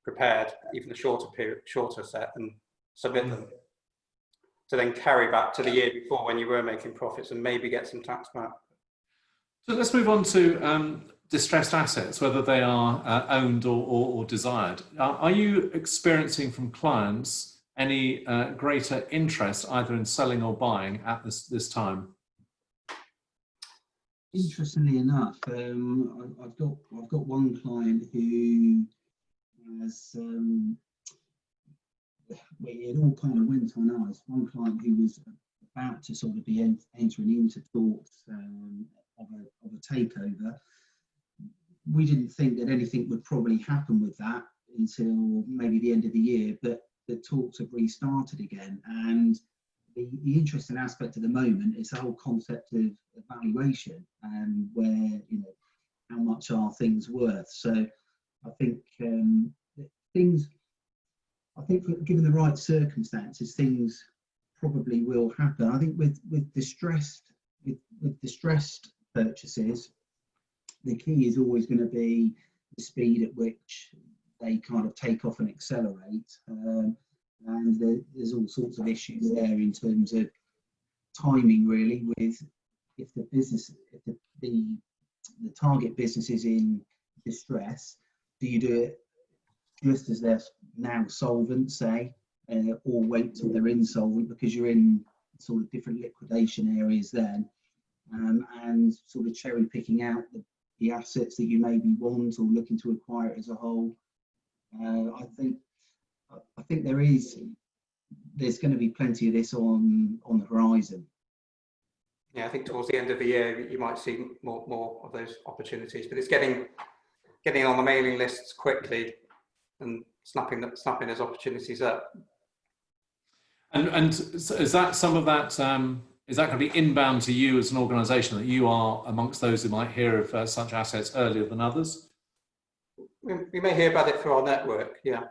S3: prepared, even a shorter set, and submit them to then carry back to the year before when you were making profits and maybe get some tax back.
S1: So let's move on to distressed assets, whether they are owned or desired. Are you experiencing from clients any greater interest either in selling or buying at this time?
S4: Interestingly enough, I've got one client who has it all kind of went on ice. One client who was about to sort of be entering into talks of a takeover. We didn't think that anything would probably happen with that until maybe the end of the year, but the talks have restarted again. And the interesting aspect at the moment is the whole concept of valuation and where, you know, how much are things worth. So I think given the right circumstances, things probably will happen. I think with distressed purchases, the key is always going to be the speed at which they kind of take off and accelerate. And there's all sorts of issues there in terms of timing, really, with if the target business is in distress, do you do it just as they're now solvent, say, or wait till they're insolvent because you're in sort of different liquidation areas then, and sort of cherry picking out the assets that you maybe want or looking to acquire it as a whole. I think there's going to be plenty of this on the horizon.
S3: Yeah, I think towards the end of the year you might see more of those opportunities, but it's getting on the mailing lists quickly and snapping those opportunities up. And
S1: is that some of that? Is that going to be inbound to you as an organisation, that you are amongst those who might hear of such assets earlier than others?
S3: We may hear about it through our network, yeah.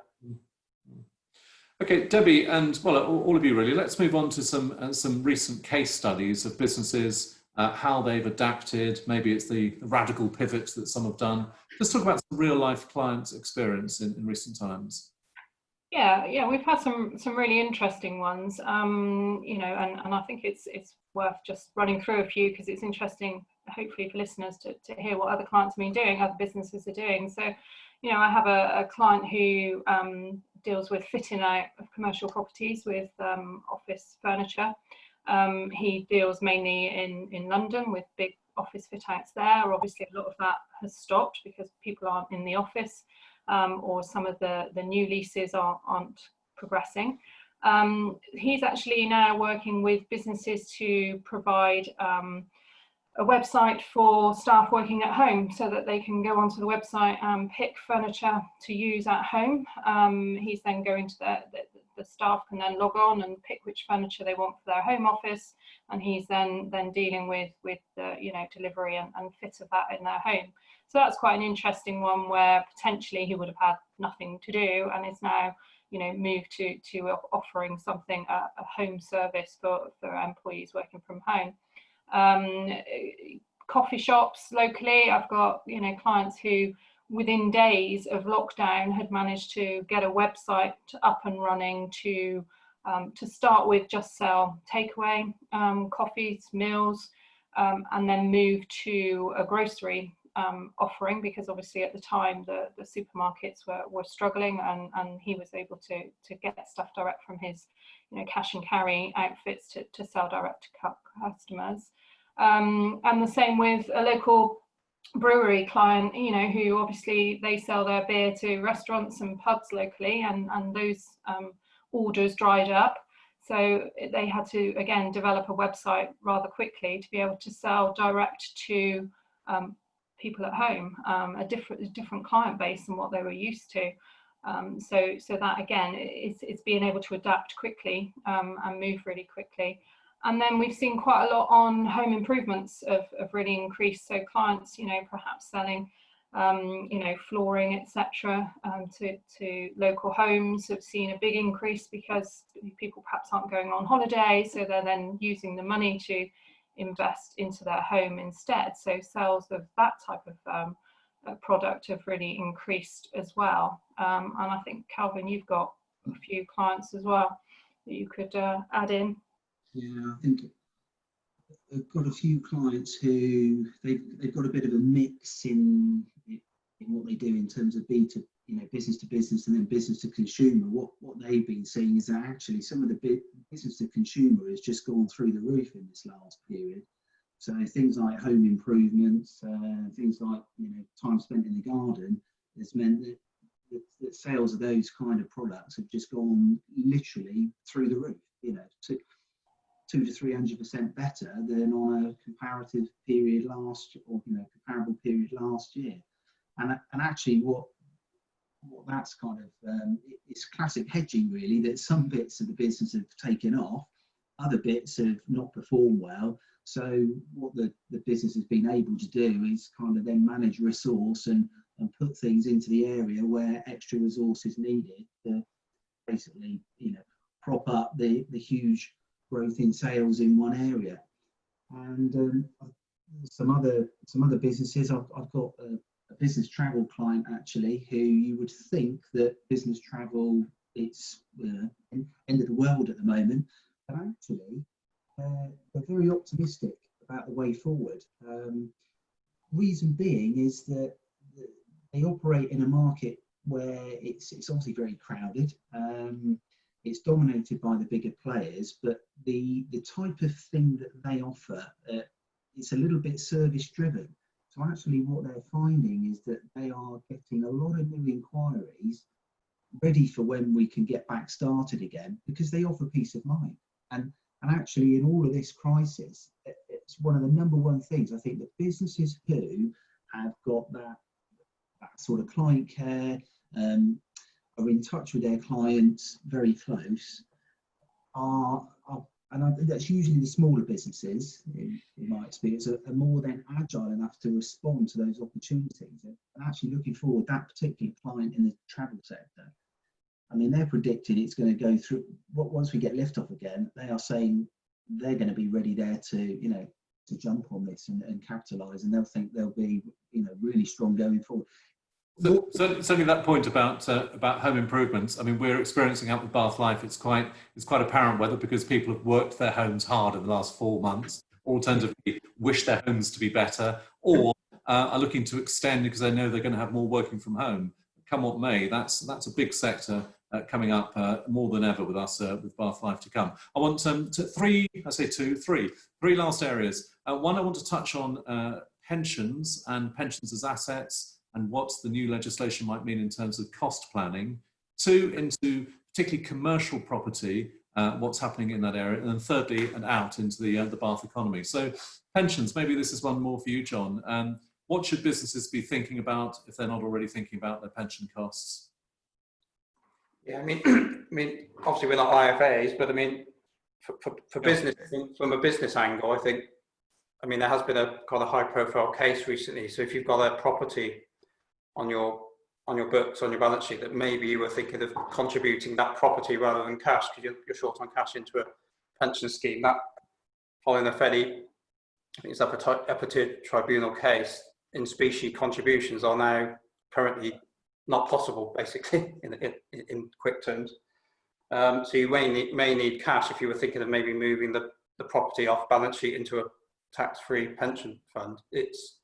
S1: Okay, Debbie, and well, all of you really, let's move on to some recent case studies of businesses, how they've adapted. Maybe it's the radical pivots that some have done. Let's talk about some real life clients' experience in recent times.
S2: Yeah, we've had some really interesting ones, you know, and I think it's worth just running through a few because it's interesting, hopefully for listeners to hear what other clients have been doing, other businesses are doing. So, you know, I have a client who deals with fitting out of commercial properties with office furniture. He deals mainly in London with big office fit outs there. Obviously, a lot of that has stopped because people aren't in the office, or some of the new leases aren't progressing. He's actually now working with businesses to provide a website for staff working at home so that they can go onto the website and pick furniture to use at home. He's then going to the staff can then log on and pick which furniture they want for their home office, and he's then dealing with the delivery and fit of that in their home. So that's quite an interesting one, where potentially he would have had nothing to do and is now moved to offering something, a home service for employees working from home. Coffee shops locally, I've got clients who within days of lockdown had managed to get a website up and running to start with just sell takeaway coffees, meals, and then move to a grocery offering, because obviously at the time the supermarkets were struggling, and he was able to get stuff direct from his cash and carry outfits to sell direct to customers. And the same with a local brewery client, who obviously they sell their beer to restaurants and pubs locally, and those orders dried up. So they had to again develop a website rather quickly to be able to sell direct to people at home, a different client base than what they were used to. So that again is being able to adapt quickly and move really quickly. And then we've seen quite a lot on home improvements of really increased. So clients, perhaps selling, flooring, etc., to local homes have seen a big increase because people perhaps aren't going on holiday, so they're then using the money to invest into their home instead. So sales of that type of product have really increased as well. And I think, Calvin, you've got a few clients as well that you could add in.
S4: Yeah, I think I've got a few clients who they've got a bit of a mix in what they do in terms of business to business and then business to consumer. What they've been seeing is that actually some of the business to consumer has just gone through the roof in this last period. So things like home improvements, things like time spent in the garden, has meant that sales of those kind of products have just gone literally through the roof. 200 to 300% better than on a comparative period comparable period last year. And actually what that's kind of it's classic hedging really, that some bits of the business have taken off, other bits have not performed well. So what the business has been able to do is kind of then manage resource and put things into the area where extra resource is needed to basically prop up the huge growth in sales in one area. And some other businesses, I've got a business travel client actually, who you would think that business travel, it's end of the world at the moment, but actually they're very optimistic about the way forward. Reason being is that they operate in a market where it's obviously very crowded. It's dominated by the bigger players, but the type of thing that they offer, it's a little bit service driven. So actually what they're finding is that they are getting a lot of new inquiries ready for when we can get back started again, because they offer peace of mind. And actually in all of this crisis, it's one of the number one things I think that businesses who have got that sort of client care, are in touch with their clients very close, and I think that's usually the smaller businesses, in my experience, are more than agile enough to respond to those opportunities. And actually looking forward, that particular client in the travel sector, I mean, they're predicting it's going to go through, once we get liftoff again, they are saying they're going to be ready there to jump on this and capitalise, and they'll think they'll be really strong going forward.
S1: So certainly that point about home improvements. I mean, we're experiencing out with Bath Life. It's quite apparent whether because people have worked their homes hard in the last 4 months, alternatively wish their homes to be better, or are looking to extend because they know they're going to have more working from home. Come what may, that's a big sector coming up more than ever with us, with Bath Life to come. I want three last areas. One, I want to touch on pensions and pensions as assets and what the new legislation might mean in terms of cost planning. Two, into particularly commercial property, what's happening in that area. And then thirdly, and out into the Bath economy. So pensions, maybe this is one more for you, John. What should businesses be thinking about if they're not already thinking about their pension costs?
S3: Yeah, I mean, obviously we're not IFAs, but I mean, for business, from a business angle, I think, I mean, there has been a kind of high-profile case recently. So if you've got a property on your books, on your balance sheet, that maybe you were thinking of contributing that property rather than cash because you're short on cash into a pension scheme, that following a fairly, I think it's upper tribunal case, in specie contributions are now currently not possible, basically, in quick terms. So you may need cash if you were thinking of maybe moving the property off balance sheet into a tax-free pension fund. It's,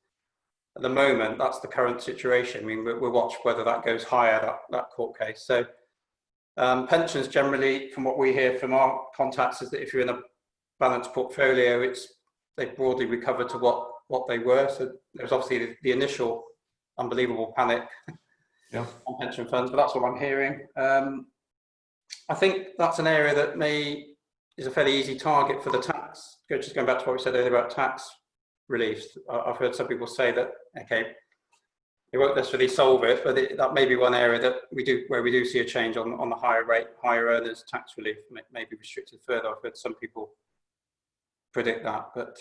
S3: at the moment, that's the current situation. I mean, we'll watch whether that goes higher, that court case. So pensions generally, from what we hear from our contacts, is that if you're in a balanced portfolio, they broadly recover to what they were. So there's obviously the initial unbelievable panic on pension funds, but that's what I'm hearing. I think that's an area that is a fairly easy target for the tax. Just going back to what we said earlier about tax reliefs, I've heard some people say that, okay, it won't necessarily solve it, but that may be one area that we do see a change on the higher earners tax relief, may be restricted further. I've heard some people predict that, but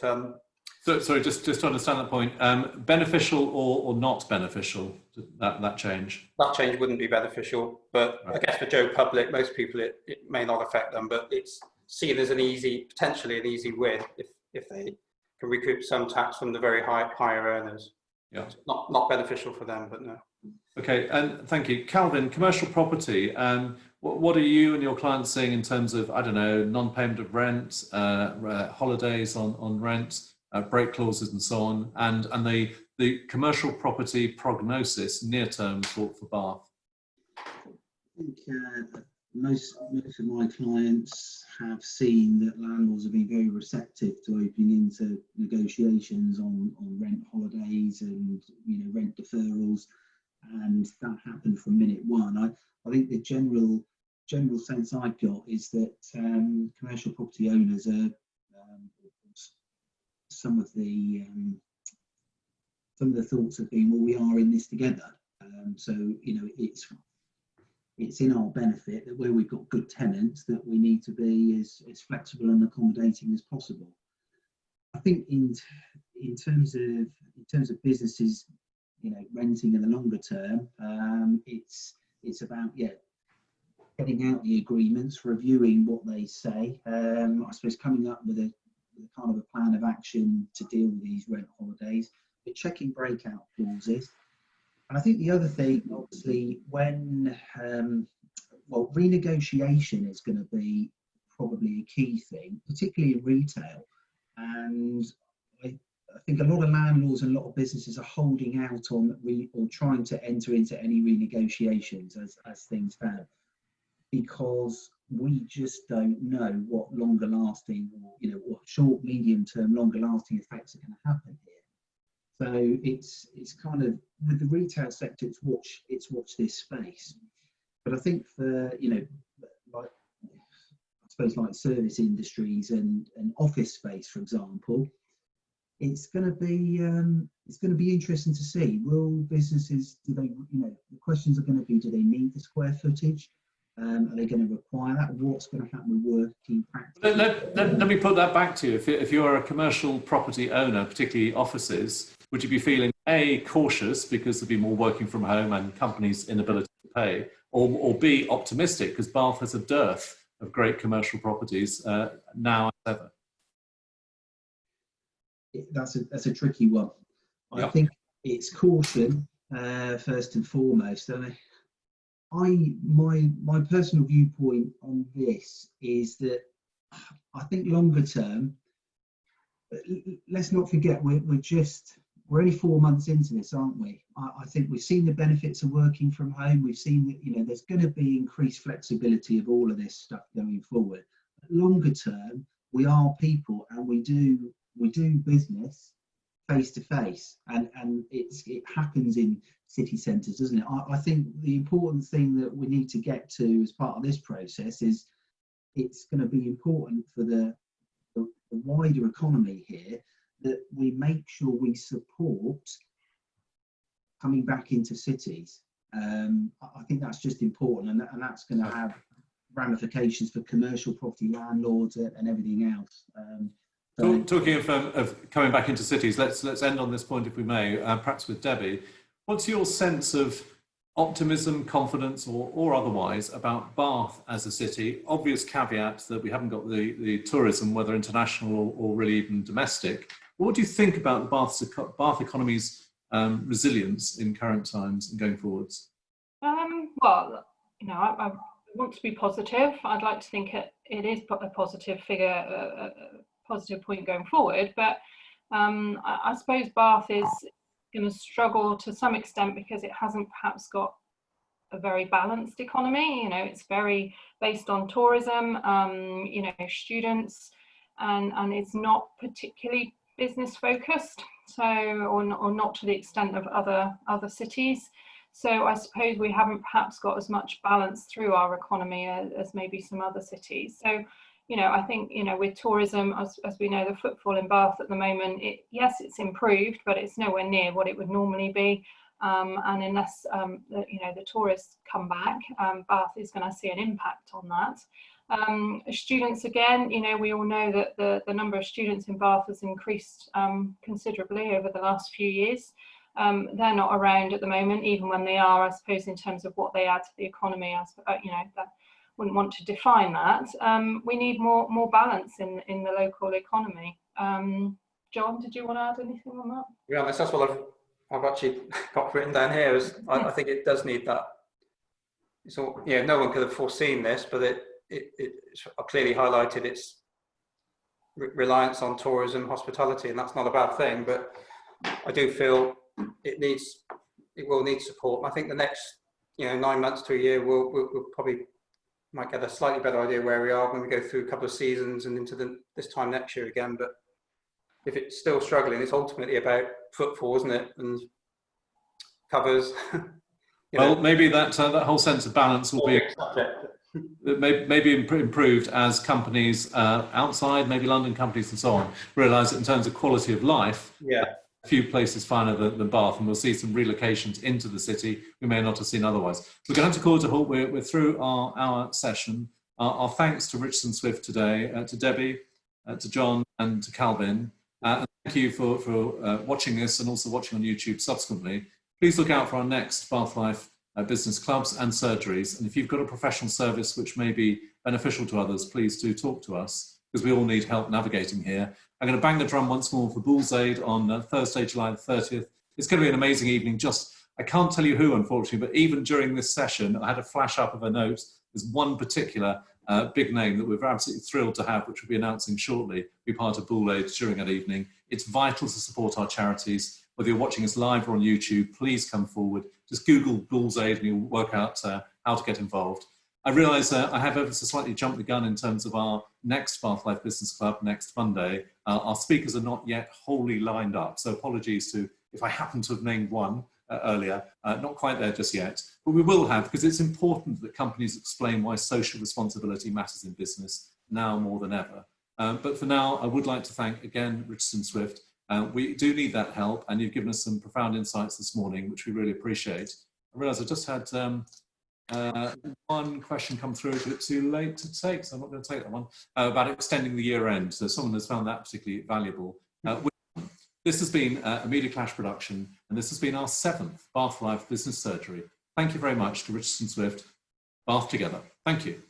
S1: so sorry, just to understand that point, beneficial or not beneficial, that change? That
S3: change wouldn't be beneficial, but right. I guess for Joe Public, most people it may not affect them, but it's seen as potentially an easy win if they can recoup some tax from the very higher earners. Yeah, it's not beneficial for them, but no.
S1: Okay, and thank you, Calvin. Commercial property. What are you and your clients seeing in terms of, I don't know, non-payment of rent, holidays on rent, break clauses, and so on, and the commercial property prognosis near term for Bath?
S4: I think most of my clients have seen that landlords have been very receptive to opening into negotiations on rent holidays and rent deferrals, and that happened from minute one. I think the general sense I've got is that commercial property owners are some of the thoughts have been, well, we are in this together, so it's in our benefit that where we've got good tenants that we need to be as flexible and accommodating as possible. I think in terms of businesses, renting in the longer term, it's about getting out the agreements, reviewing what they say. I suppose coming up with a kind of a plan of action to deal with these rent holidays, but checking breakout clauses. And I think the other thing, obviously, when renegotiation is going to be probably a key thing, particularly in retail. And I think a lot of landlords and a lot of businesses are holding out on or trying to enter into any renegotiations as things stand, because we just don't know what longer lasting, or what short, medium term, longer lasting effects are going to happen here. So it's kind of, with the retail sector, it's watch this space. But I think for like, I suppose like service industries and office space, for example, it's going to be interesting to see. Will businesses, the questions are going to be, do they need the square footage? Are they going to require that? What's going to happen with working practice?
S1: Let me put that back to you. If you're a commercial property owner, particularly offices, would you be feeling A, cautious because there'll be more working from home and companies' inability to pay, or B, optimistic because Bath has a dearth of great commercial properties now as ever?
S4: That's a tricky one. I think it's caution first and foremost. My personal viewpoint on this is that I think longer term, let's not forget we're just we're only 4 months into this, aren't we? I think we've seen the benefits of working from home. We've seen that, you know, there's going to be increased flexibility of all of this stuff going forward. But longer term, we are people, and we do business face to face, and it happens in city centres, doesn't it? I think the important thing that we need to get to as part of this process is it's going to be important for the wider economy here that we make sure we support coming back into cities. I think that's just important, and that's going to have ramifications for commercial property landlords and everything else.
S1: Talking of coming back into cities, let's end on this point, if we may, perhaps with Debbie. What's your sense of optimism, confidence, or otherwise, about Bath as a city? Obvious caveat that we haven't got the tourism, whether international or really even domestic. What do you think about the Bath economy's resilience in current times and going forwards?
S2: Well, you know, I want to be positive. I'd like to think it is a positive figure, a positive point going forward. But I suppose Bath is going to struggle to some extent because it hasn't perhaps got a very balanced economy. You know, it's very based on tourism, you know, students, and it's not particularly business focused, so or not to the extent of other cities. So I suppose we haven't perhaps got as much balance through our economy as maybe some other cities. So, you know, I think, you know, with tourism, as we know, the footfall in Bath at the moment, yes, it's improved, but it's nowhere near what it would normally be. And unless, you know, the tourists come back, Bath is going to see an impact on that. Students, again, you know, we all know that the number of students in Bath has increased considerably over the last few years. They're not around at the moment, even when they are, I suppose, in terms of what they add to the economy. You know, that wouldn't want to define that. We need more balance in the local economy. John, did you want to add anything on that?
S3: To be honest, that's what I've actually got written down here. I think it does need that. So, yeah, no one could have foreseen this, but it's clearly highlighted its reliance on tourism, hospitality, and that's not a bad thing. But I do feel it will need support. I think the next, you know, 9 months to a year, we'll probably might get a slightly better idea where we are when we go through a couple of seasons and into this time next year again. But if it's still struggling, it's ultimately about footfall, isn't it? And covers.
S1: Well, maybe that whole sense of balance will be maybe improved as companies outside, maybe London companies and so on, realise that in terms of quality of life, a few places finer than Bath, and we'll see some relocations into the city we may not have seen otherwise. We're going to have to call it a halt. We're through our session. Our thanks to Richardson Swift today, to Debbie, to John, and to Calvin. And thank you for watching this and also watching on YouTube subsequently. Please look out for our next Bath Life business clubs and surgeries. And if you've got a professional service which may be beneficial to others, please do talk to us, because we all need help navigating here. I'm going to bang the drum once more for Bull's Aid on Thursday, July the 30th. It's going to be an amazing evening. I can't tell you who, unfortunately, but even during this session, I had a flash up of a note. There's one particular big name that we're absolutely thrilled to have, which we'll be announcing shortly, be part of Bull Aid during that evening. It's vital to support our charities. Whether you're watching us live or on YouTube, please come forward. Just Google Bull's Aid and you'll work out how to get involved. I realise I have ever so slightly jumped the gun in terms of our next Bath Life Business Club next Monday. Our speakers are not yet wholly lined up, so apologies to if I happen to have named one earlier. Not quite there just yet, but we will have, because it's important that companies explain why social responsibility matters in business now more than ever. But for now, I would like to thank again Richardson Swift. We do need that help, and you've given us some profound insights this morning, which we really appreciate. I realise I just had one question come through. Is it too late to take? So I'm not going to take that one. About extending the year end. So someone has found that particularly valuable. This has been a Media Clash production, and this has been our 7th Bath Life Business Surgery. Thank you very much to Richardson Swift. Bath together. Thank you.